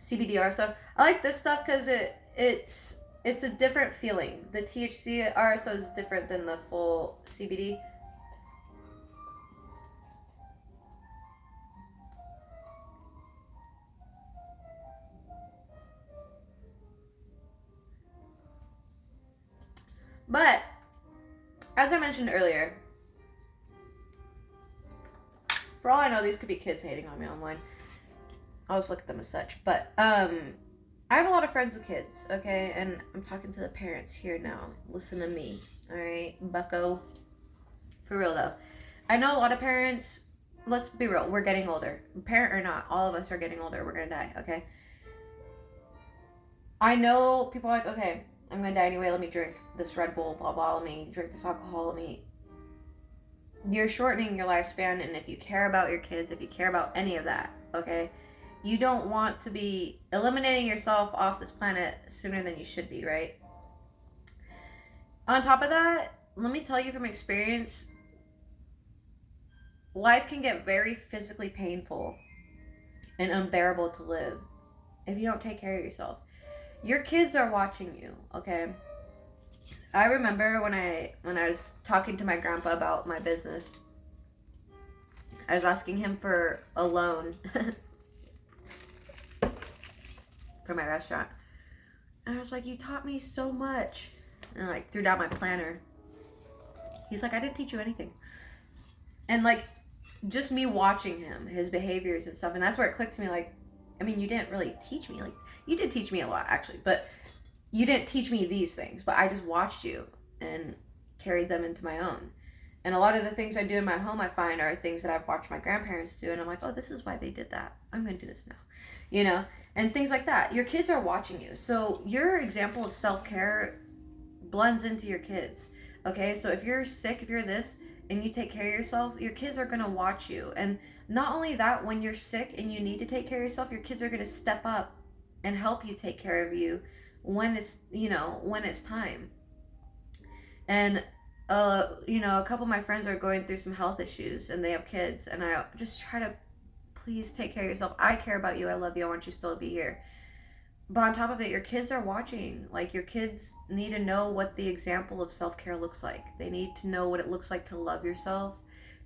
CBD RSO. I like this stuff because it's a different feeling. The THC RSO is different than the full CBD. But as I mentioned earlier, for all I know, these could be kids hating on me online. I'll just look at them as such. But I have a lot of friends with kids, okay? And I'm talking to the parents here now. Listen to me, all right, bucko? For real, though. I know a lot of parents, let's be real, we're getting older. Parent or not, all of us are getting older. We're going to die, okay? I know people are like, okay, I'm going to die anyway. Let me drink this Red Bull, blah, blah. Let me drink this alcohol. You're shortening your lifespan, and if you care about your kids, if you care about any of that, okay, you don't want to be eliminating yourself off this planet sooner than you should be, right? On top of that, let me tell you from experience, life can get very physically painful and unbearable to live if you don't take care of yourself. Your kids are watching you, okay? I remember when I was talking to my grandpa about my business, I was asking him for a loan for my restaurant. And I was like, you taught me so much. And I like threw down my planner. He's like, I didn't teach you anything. And like, just me watching him, his behaviors and stuff. And that's where it clicked to me. Like, I mean, you didn't really teach me. Like, you did teach me a lot, actually. But you didn't teach me these things, but I just watched you and carried them into my own. And a lot of the things I do in my home, I find, are things that I've watched my grandparents do. And I'm like, oh, this is why they did that. I'm going to do this now. You know? And things like that. Your kids are watching you. So your example of self-care blends into your kids. Okay? So if you're sick, if you're this, and you take care of yourself, your kids are going to watch you. And not only that, when you're sick and you need to take care of yourself, your kids are going to step up and help you take care of you when it's, you know, when it's time. And you know, a couple of my friends are going through some health issues and they have kids, and I just try to, please take care of yourself. I care about you. I love you. I want you still to be here. But on top of it, your kids are watching. Like, your kids need to know what the example of self-care looks like. They need to know what it looks like to love yourself,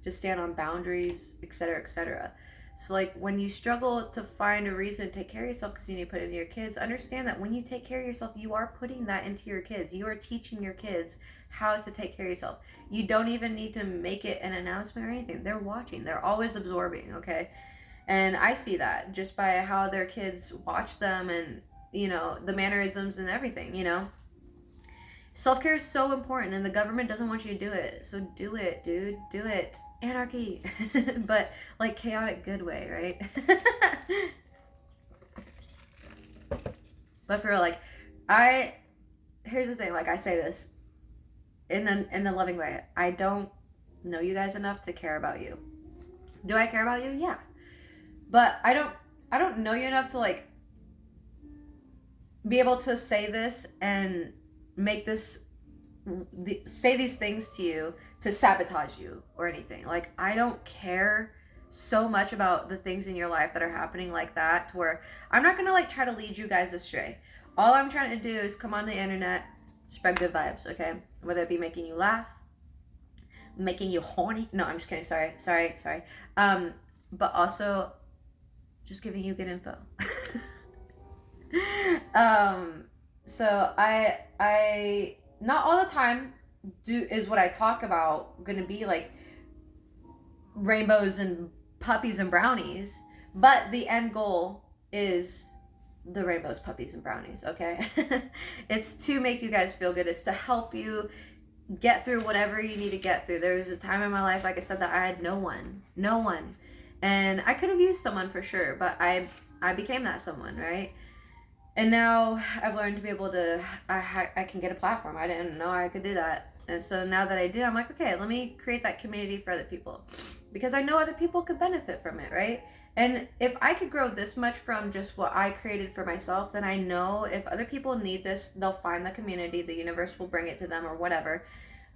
to stand on boundaries, etc., etc. So, like, when you struggle to find a reason to take care of yourself because you need to put it into your kids, understand that when you take care of yourself, you are putting that into your kids. You are teaching your kids how to take care of yourself. You don't even need to make it an announcement or anything. They're watching. They're always absorbing, okay? And I see that just by how their kids watch them and, you know, the mannerisms and everything, you know? Self-care is so important, and the government doesn't want you to do it. So do it, dude. Do it. Anarchy. But, like, chaotic good way, right? But for real, like, here's the thing, like, I say this in a loving way. I don't know you guys enough to care about you. Do I care about you? Yeah. But I don't know you enough to, like, be able to say this and make this, say these things to you to sabotage you or anything. Like, I don't care so much about the things in your life that are happening like that, to where I'm not gonna, like, try to lead you guys astray. All I'm trying to do is come on the internet, spread good vibes, okay? Whether it be making you laugh, making you horny. No, I'm just kidding. Sorry. But also just giving you good info. So I not all the time is what I talk about gonna be like rainbows and puppies and brownies, but the end goal is the rainbows, puppies, and brownies, okay? It's to make you guys feel good. It's to help you get through whatever you need to get through. There was a time in my life, like I said, that I had no one. And I could have used someone for sure, but I became that someone, right? And now I've learned to be able to, I can get a platform. I didn't know I could do that. And so now that I do, I'm like, okay, let me create that community for other people. Because I know other people could benefit from it, right? And if I could grow this much from just what I created for myself, then I know if other people need this, they'll find the community, the universe will bring it to them or whatever,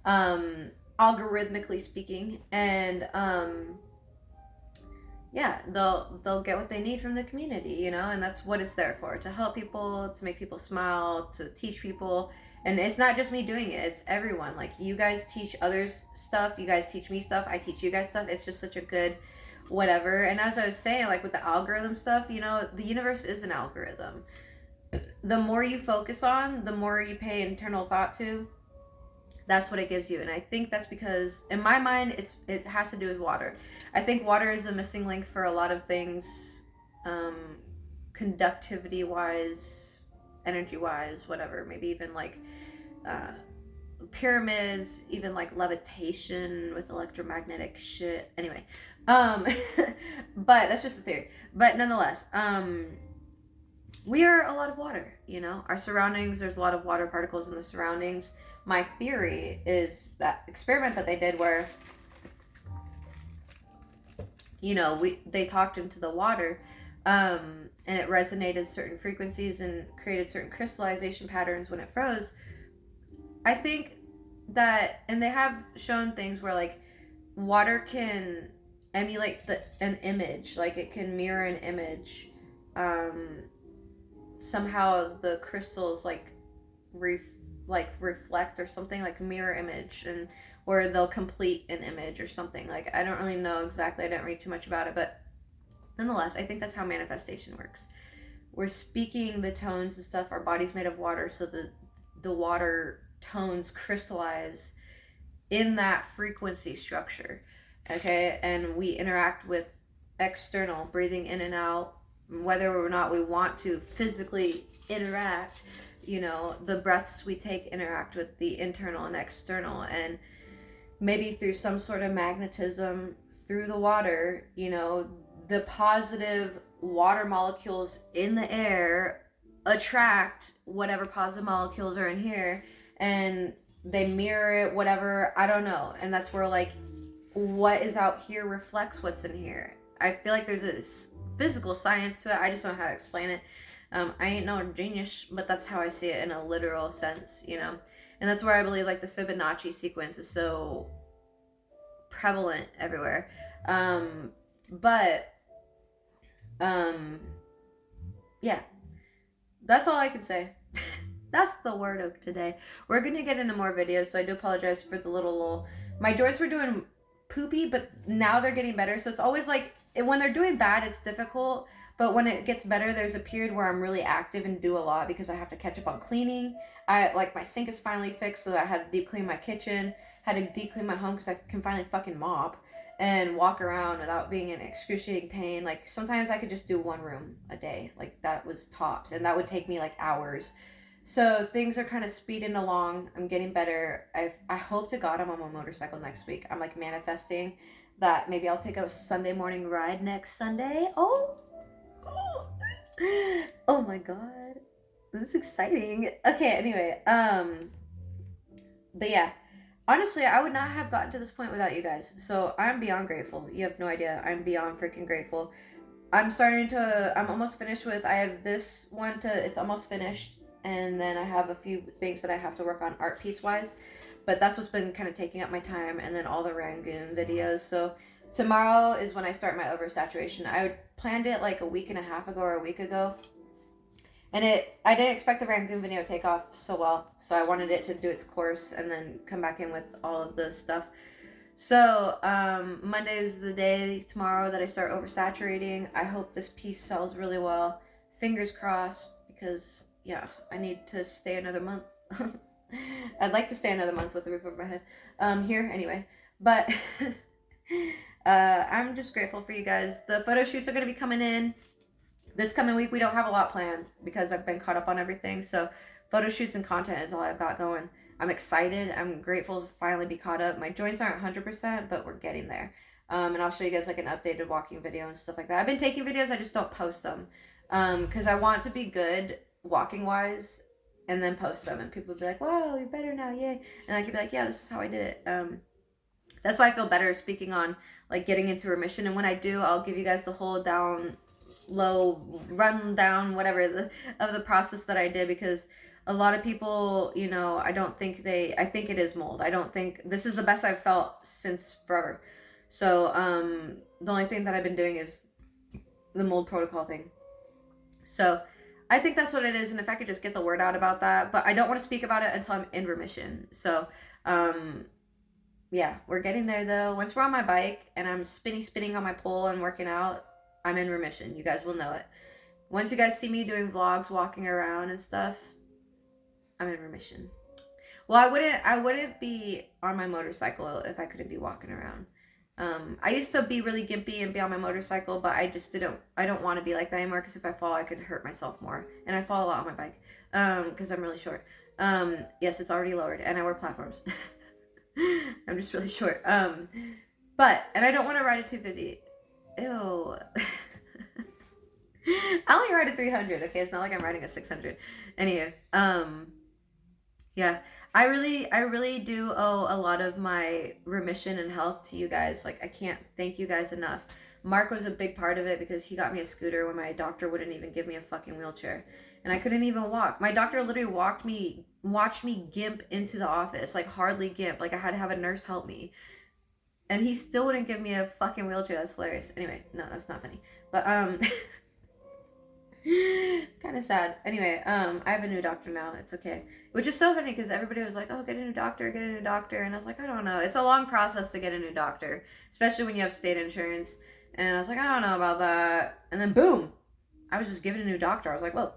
algorithmically speaking. And yeah, they'll get what they need from the community, you know, and that's what it's there for, to help people, to make people smile, to teach people. And it's not just me doing it, it's everyone. Like, you guys teach others stuff, you guys teach me stuff, I teach you guys stuff. It's just such a good whatever. And as I was saying, like with the algorithm stuff, you know, the universe is an algorithm. The more you focus on, the more you pay internal thought to, that's what it gives you. And I think that's because in my mind it has to do with water. I think water is the missing link for a lot of things, conductivity wise, energy wise, whatever. Maybe even like pyramids, even like levitation with electromagnetic shit. Anyway, but that's just a theory. But nonetheless, we are a lot of water, you know, our surroundings, there's a lot of water particles in the surroundings. My theory is that experiment that they did where, you know, they talked into the water, and it resonated certain frequencies and created certain crystallization patterns when it froze. I think that, and they have shown things where like water can emulate an image, like it can mirror an image. Somehow the crystals like reflect or something, like mirror image, and or they'll complete an image or something. Like, I don't really know exactly, I didn't read too much about it, but nonetheless, I think that's how manifestation works. We're speaking the tones and stuff. Our body's made of water, so the water tones crystallize in that frequency structure, okay? And we interact with external, breathing in and out, whether or not we want to physically interact. You know, the breaths we take interact with the internal and external, and maybe through some sort of magnetism through the water, you know, the positive water molecules in the air attract whatever positive molecules are in here, and they mirror it, whatever, I don't know. And that's where like what is out here reflects what's in here. I feel like there's a physical science to it. I just don't know how to explain it. I ain't no genius, but that's how I see it in a literal sense, you know. And that's where I believe like the Fibonacci sequence is so prevalent everywhere. Yeah, that's all I can say. That's the word of today. We're gonna get into more videos, so I do apologize for the little my joints were doing poopy, but now they're getting better. So it's always like when they're doing bad, it's difficult. But when it gets better, there's a period where I'm really active and do a lot because I have to catch up on cleaning. My sink is finally fixed, so I had to deep clean my kitchen, had to deep clean my home because I can finally fucking mop and walk around without being in excruciating pain. Like, sometimes I could just do one room a day. Like, that was tops, and that would take me like hours. So things are kind of speeding along. I'm getting better. I hope to God I'm on my motorcycle next week. I'm like manifesting that maybe I'll take a Sunday morning ride next Sunday. Oh my God, this is exciting. Okay, anyway, but yeah, honestly, I would not have gotten to this point without you guys. So I'm beyond grateful. You have no idea. I'm beyond freaking grateful. I'm almost finished with, I have this one it's almost finished. And then I have a few things that I have to work on art piece wise, but that's what's been kind of taking up my time. And then all the Rangoon videos. So tomorrow is when I start my oversaturation. I planned it like a week and a half ago or a week ago. And I didn't expect the Rangoon video to take off so well. So I wanted it to do its course and then come back in with all of the stuff. So Monday is the day tomorrow that I start oversaturating. I hope this piece sells really well. Fingers crossed, because yeah, I need to stay another month. I'd like to stay another month with a roof over my head. Here anyway, but I'm just grateful for you guys. The photo shoots are gonna be coming in this coming week. We don't have a lot planned because I've been caught up on everything. So photo shoots and content is all I've got going. I'm excited. I'm grateful to finally be caught up. My joints aren't 100%, but we're getting there. And I'll show you guys like an updated walking video and stuff like that. I've been taking videos, I just don't post them. Because I want to be good walking wise and then post them. And people will be like, wow, you're better now, yay. And I could be like, yeah, this is how I did it. That's why I feel better speaking on like getting into remission. And when I do, I'll give you guys the whole rundown, whatever, of the process that I did, because a lot of people, you know, I think it is mold. I don't think this is the best I've felt since forever. So the only thing that I've been doing is the mold protocol thing. So I think that's what it is. And if I could just get the word out about that, but I don't want to speak about it until I'm in remission. So yeah, we're getting there though. Once we're on my bike and I'm spinning on my pole and working out, I'm in remission. You guys will know it. Once you guys see me doing vlogs, walking around and stuff, I'm in remission. Well, I wouldn't be on my motorcycle if I couldn't be walking around. I used to be really gimpy and be on my motorcycle, but I don't want to be like that anymore, because if I fall, I could hurt myself more. And I fall a lot on my bike, because I'm really short. Yes, it's already lowered, and I wear platforms. I'm just really short. And I don't want to ride a 250. Ew. I only ride a 300, okay? It's not like I'm riding a 600. Anyway, yeah, I really do owe a lot of my remission and health to you guys. Like, I can't thank you guys enough. Mark was a big part of it, because he got me a scooter when my doctor wouldn't even give me a fucking wheelchair. And I couldn't even walk. My doctor literally watched me gimp into the office, like hardly gimp. Like I had to have a nurse help me. And he still wouldn't give me a fucking wheelchair. That's hilarious. Anyway, no, that's not funny. But kind of sad. Anyway, I have a new doctor now. It's okay. Which is so funny, because everybody was like, oh, get a new doctor. And I was like, I don't know. It's a long process to get a new doctor, especially when you have state insurance. And I was like, I don't know about that. And then boom, I was just given a new doctor. I was like, well,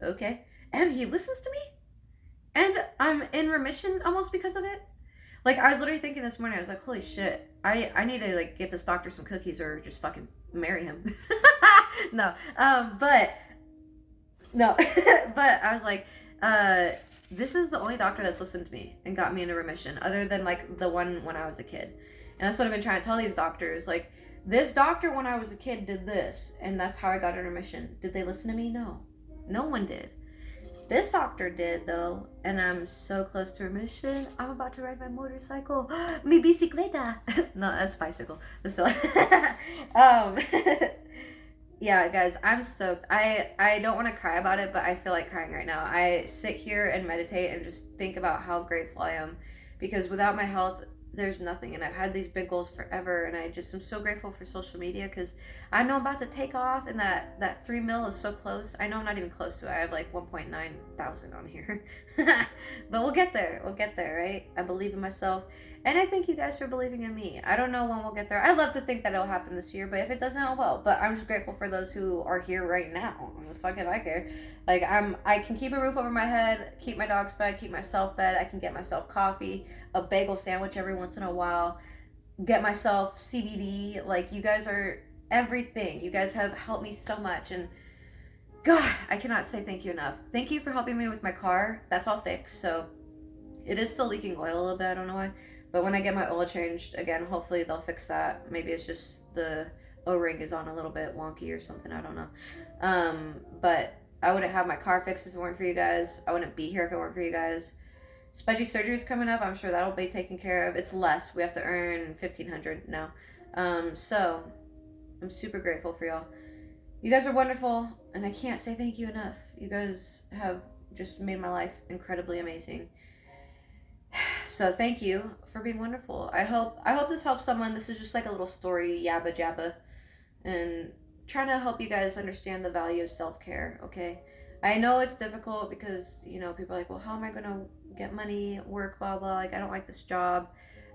okay. And he listens to me. And I'm in remission almost because of it. Like, I was literally thinking this morning, I was like, holy shit, I need to, like, get this doctor some cookies or just fucking marry him. No, but I was like, this is the only doctor that's listened to me and got me into remission, other than, like, the one when I was a kid. And that's what I've been trying to tell these doctors. Like, this doctor when I was a kid did this, and that's how I got into remission. Did they listen to me? No. No one did. This doctor did, though, and I'm so close to remission. I'm about to ride my motorcycle. Mi bicicleta. No, that's bicycle. So, yeah, guys, I'm stoked. I don't want to cry about it, but I feel like crying right now. I sit here and meditate and just think about how grateful I am, because without my health, there's nothing. And I've had these big goals forever, and I'm so grateful for social media, because I know I'm about to take off, and that 3 mil is so close. I know I'm not even close to it. I have like 1.9 thousand on here. But we'll get there, right? I believe in myself, and I thank you guys for believing in me. I don't know when we'll get there. I'd love to think that it'll happen this year, but if it doesn't, oh well. But I'm just grateful for those who are here right now. Fuck it, I care. Like, I can keep a roof over my head, keep my dogs fed, keep myself fed. I can get myself coffee, a bagel sandwich every once in a while, get myself CBD. Like, you guys are everything. You guys have helped me so much, and God, I cannot say thank you enough. Thank you for helping me with my car. That's all fixed, so it is still leaking oil a little bit. I don't know why, but when I get my oil changed again, hopefully they'll fix that. Maybe it's just the O-ring is on a little bit wonky or something. I don't know. But I wouldn't have my car fixed if it weren't for you guys. I wouldn't be here if it weren't for you guys. Spudgy surgery is coming up. I'm sure that'll be taken care of. It's less. We have to earn $1,500 now. So I'm super grateful for y'all. You guys are wonderful, and I can't say thank you enough. You guys have just made my life incredibly amazing. So thank you for being wonderful. I hope this helps someone. This is just like a little story, yabba jabba, and trying to help you guys understand the value of self-care, okay? I know it's difficult because, you know, people are like, well, how am I going to get money, work, blah, blah. Like, I don't like this job.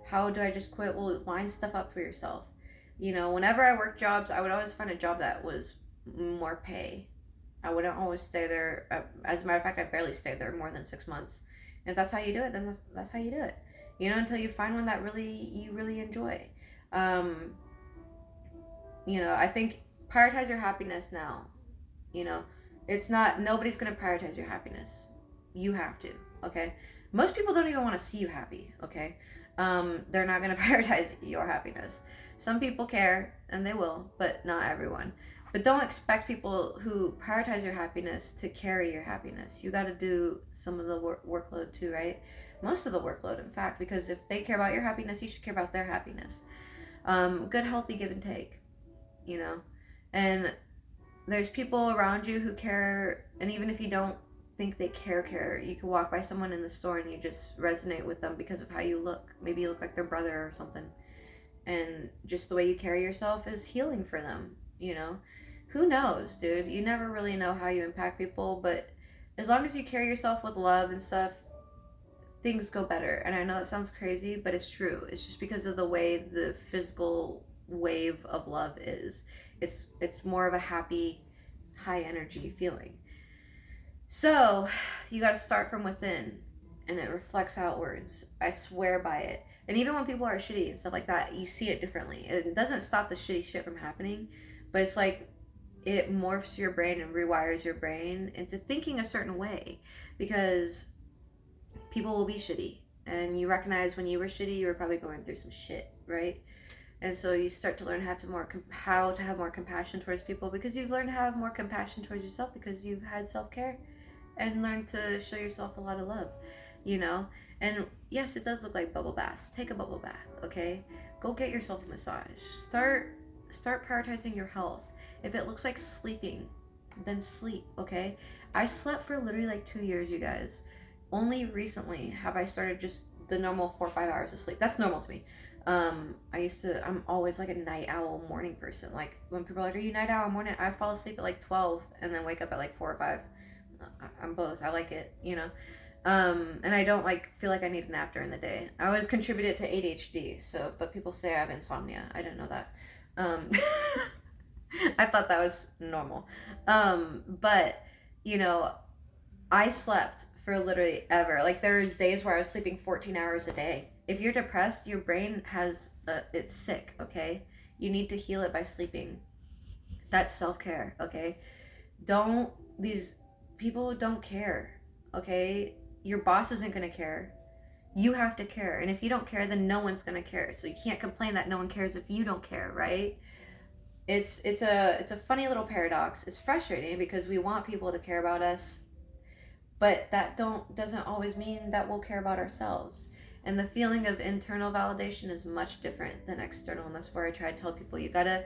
How do I just quit? Well, line stuff up for yourself. You know, whenever I work jobs, I would always find a job that was more pay. I wouldn't always stay there. As a matter of fact, I barely stayed there more than 6 months. If that's how you do it, then that's how you do it. You know, until you find one that you really enjoy. Um, you know, I think prioritize your happiness now. You know, it's not, nobody's going to prioritize your happiness. You have to, okay? Most people don't even want to see you happy, okay? They're not going to prioritize your happiness. Some people care, and they will, but not everyone. But don't expect people who prioritize your happiness to carry your happiness. You got to do some of the workload too, right? Most of the workload, in fact, because if they care about your happiness, you should care about their happiness. Good, healthy give and take, you know? And there's people around you who care, and even if you don't think they care, you can walk by someone in the store and you just resonate with them because of how you look. Maybe you look like their brother or something. And just the way you carry yourself is healing for them, you know? Who knows, dude? You never really know how you impact people, but as long as you carry yourself with love and stuff, things go better. And I know it sounds crazy, but it's true. It's just because of the way the physical wave of love is. It's more of a happy, high energy feeling. So you got to start from within, and it reflects outwards. I swear by it. And even when people are shitty and stuff like that, you see it differently. It doesn't stop the shitty shit from happening, but it's like it morphs your brain and rewires your brain into thinking a certain way, because people will be shitty, and you recognize when you were shitty, you were probably going through some shit, right? And so you start to learn how to have more compassion towards people, because you've learned to have more compassion towards yourself, because you've had self-care and learned to show yourself a lot of love, you know? And yes, it does look like bubble baths. Take a bubble bath, okay? Go get yourself a massage. Start prioritizing your health. If it looks like sleeping, then sleep, okay? I slept for literally like 2 years, you guys. Only recently have I started just the normal 4 or 5 hours of sleep. That's normal to me. I'm always like a night owl morning person. Like when people are like, are you night owl morning? I fall asleep at like 12 and then wake up at like 4 or 5. I'm both. I like it, you know? And I don't feel like I need a nap during the day. I always contribute it to ADHD. So, but people say I have insomnia. I didn't know that. I thought that was normal. But you know, I slept for literally ever. Like there's days where I was sleeping 14 hours a day. If you're depressed, your brain it's sick, okay? You need to heal it by sleeping. That's self-care, okay? These people don't care, okay? Your boss isn't gonna care. You have to care. And if you don't care, then no one's gonna care. So you can't complain that no one cares if you don't care, right? It's a funny little paradox. It's frustrating because we want people to care about us, but that doesn't always mean that we'll care about ourselves. And the feeling of internal validation is much different than external. And that's where I try to tell people, you gotta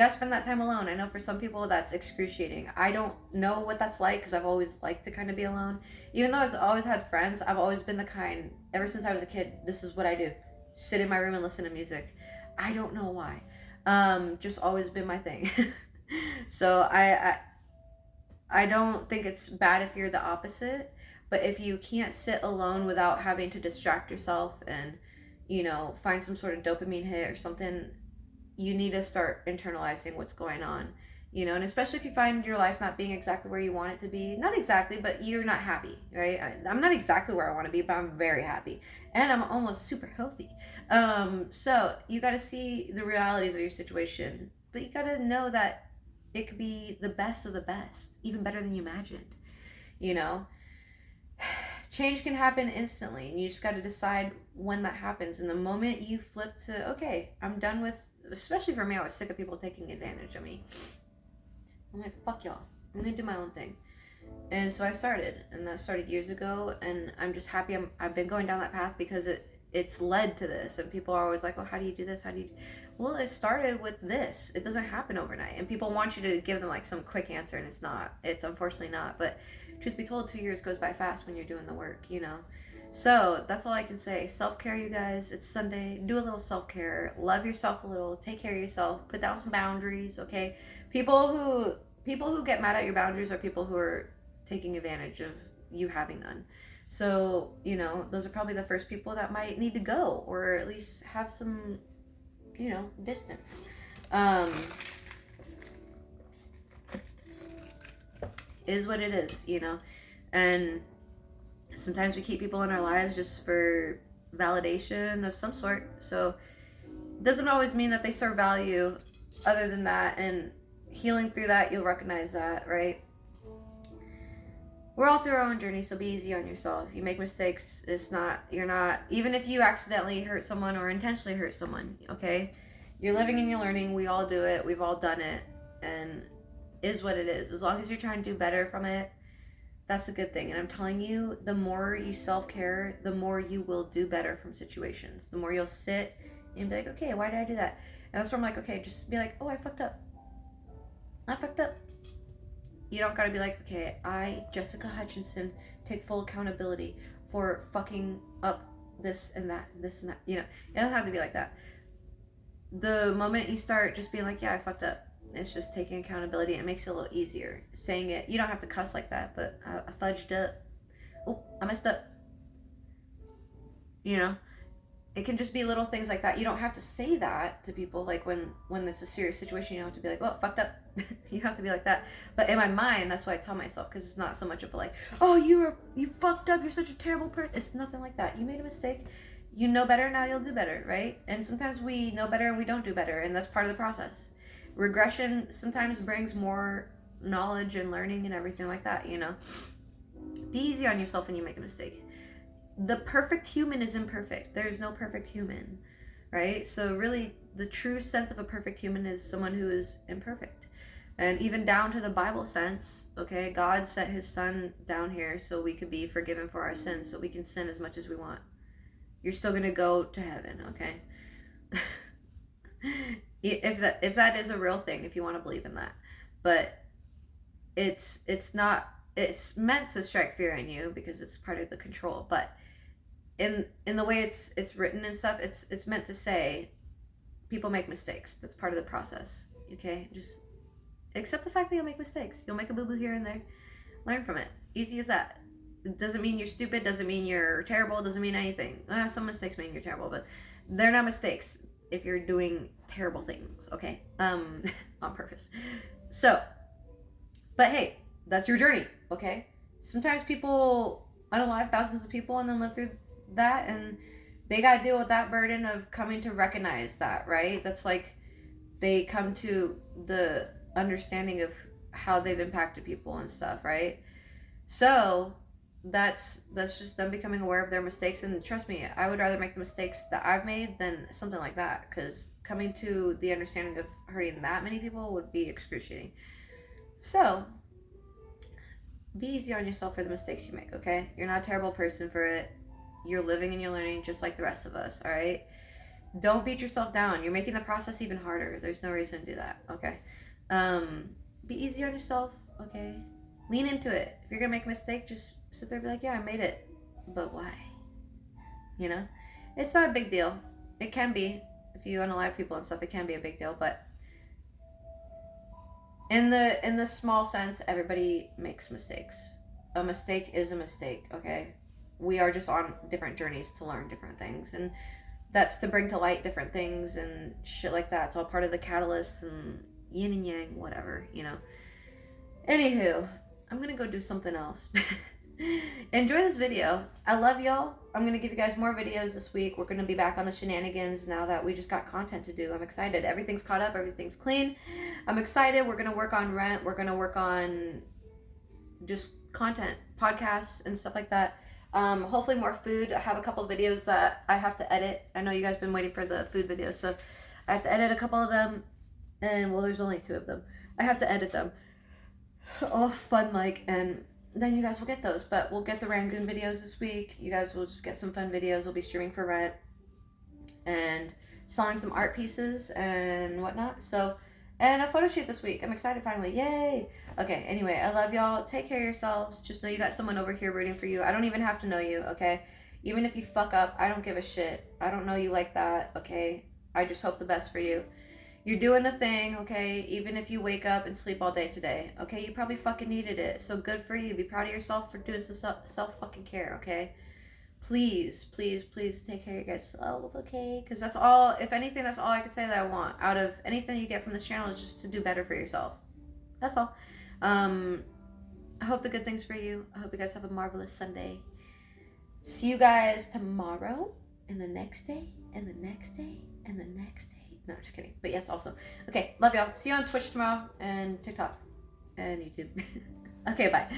spend that time alone. I know for some people that's excruciating. I don't know what that's like, because I've always liked to kind of be alone. Even though I've always had friends, I've always been the kind, ever since I was a kid, this is what I do. Sit in my room and listen to music. I don't know why. Just always been my thing. So I don't think it's bad if you're the opposite. But if you can't sit alone without having to distract yourself and, you know, find some sort of dopamine hit or something, you need to start internalizing what's going on, you know, and especially if you find your life not being exactly where you want it to be. Not exactly, but you're not happy, right? I'm not exactly where I want to be, but I'm very happy. And I'm almost super healthy. So you got to see the realities of your situation, but you got to know that it could be the best of the best, even better than you imagined, you know? Change can happen instantly, and you just got to decide when that happens. And the moment you flip to, okay, I'm done with, especially for me, I was sick of people taking advantage of me. I'm like, fuck y'all. I'm gonna do my own thing. And so I started, and that started years ago, and I'm just happy I've been going down that path, because it's led to this. And people are always like, oh, how do you do this? Well, it started with this. It doesn't happen overnight. And people want you to give them like some quick answer, and it's not. It's unfortunately not. But truth be told, 2 years goes by fast when you're doing the work, you know? So that's all I can say. Self-care, you guys. It's Sunday. Do a little self-care. Love yourself a little. Take care of yourself. Put down some boundaries, okay? People who get mad at your boundaries are people who are taking advantage of you having none. So, you know, those are probably the first people that might need to go, or at least have some, you know, distance. is what it is, you know. And sometimes we keep people in our lives just for validation of some sort. So it doesn't always mean that they serve value other than that. And healing through that, you'll recognize that, right? We're all through our own journey, so be easy on yourself. You make mistakes, you're not, even if you accidentally hurt someone or intentionally hurt someone, okay? You're living and you're learning. We all do it. We've all done it. And is what it is. As long as you're trying to do better from it, that's a good thing. And I'm telling you, the more you self-care, the more you will do better from situations. The more you'll sit and be like, okay, why did I do that? And that's where I'm like, okay, just be like, oh, I fucked up. I fucked up. You don't gotta be like, okay, I, Jessica Hutchinson, take full accountability for fucking up this and that. You know, it doesn't have to be like that. The moment you start just being like, yeah, I fucked up, it's just taking accountability. It makes it a little easier. Saying it, you don't have to cuss like that, but I fudged up. Oh, I messed up. You know? It can just be little things like that. You don't have to say that to people. Like when it's a serious situation, you don't have to be like, well, fucked up. You have to be like that. But in my mind, that's what I tell myself, because it's not so much of a like, oh, you fucked up. You're such a terrible person. It's nothing like that. You made a mistake. You know better, now you'll do better, right? And sometimes we know better and we don't do better, and that's part of the process. Regression sometimes brings more knowledge and learning and everything like that, you know? Be easy on yourself when you make a mistake. The perfect human is imperfect. There is no perfect human, right? So really, the true sense of a perfect human is someone who is imperfect. And even down to the Bible sense, okay, God sent his son down here so we could be forgiven for our sins, so we can sin as much as we want. You're still going to go to heaven, okay? If that is a real thing, if you want to believe in that. But it's meant to strike fear in you because it's part of the control. But in the way it's written and stuff, it's meant to say people make mistakes. That's part of the process. Okay? Just accept the fact that you'll make mistakes. You'll make a boo-boo here and there. Learn from it. Easy as that. It doesn't mean you're stupid, doesn't mean you're terrible, doesn't mean anything. Some mistakes mean you're terrible, but they're not mistakes if you're doing terrible things, okay? On purpose. So, but hey, that's your journey, okay? Sometimes people unalive thousands of people and then live through that, and they gotta deal with that burden of coming to recognize that, right? That's like they come to the understanding of how they've impacted people and stuff, right? So that's just them becoming aware of their mistakes. And trust me, I would rather make the mistakes that I've made than something like that, because coming to the understanding of hurting that many people would be excruciating. So be easy on yourself for the mistakes you make, okay? You're not a terrible person for it. You're living and you're learning just like the rest of us, all right? Don't beat yourself down. You're making the process even harder. There's no reason to do that, okay? Be easy on yourself, okay? Lean into it. If you're gonna make a mistake, just sit there and be like, yeah, I made it. But why? You know? It's not a big deal. It can be. If you unalive people and stuff, it can be a big deal. But in the small sense, everybody makes mistakes. A mistake is a mistake, okay? We are just on different journeys to learn different things. And that's to bring to light different things and shit like that. It's all part of the catalyst and yin and yang, whatever, you know? Anywho, I'm gonna go do something else. Enjoy this video. I love y'all. I'm gonna give you guys more videos this week. We're gonna be back on the shenanigans now that we just got content to do. I'm excited. Everything's caught up. Everything's clean. I'm excited. We're gonna work on rent. We're gonna work on just content, podcasts, and stuff like that. Hopefully more food. I have a couple of videos that I have to edit. I know you guys have been waiting for the food videos, so I have to edit a couple of them. And well, there's only 2 of them. I have to edit them. All fun like, and then you guys will get those. But we'll get the Rangoon videos this week. You guys will just get some fun videos. We'll be streaming for rent and selling some art pieces and whatnot. So, and a photo shoot this week. I'm excited finally. Yay! Okay, anyway, I love y'all. Take care of yourselves. Just know you got someone over here rooting for you. I don't even have to know you, okay? Even if you fuck up, I don't give a shit. I don't know you like that, okay? I just hope the best for you. You're doing the thing, okay? Even if you wake up and sleep all day today, okay? You probably fucking needed it. So good for you. Be proud of yourself for doing some self-fucking-care, okay? Please, please, please take care of yourself, okay? Because that's all, if anything, that's all I could say that I want. Out of anything you get from this channel is just to do better for yourself. That's all. I hope the good things for you. I hope you guys have a marvelous Sunday. See you guys tomorrow, and the next day, and the next day, and the next day. No, just kidding. But yes, also. Okay, love y'all. See you on Twitch tomorrow, and TikTok, and YouTube. Okay, bye.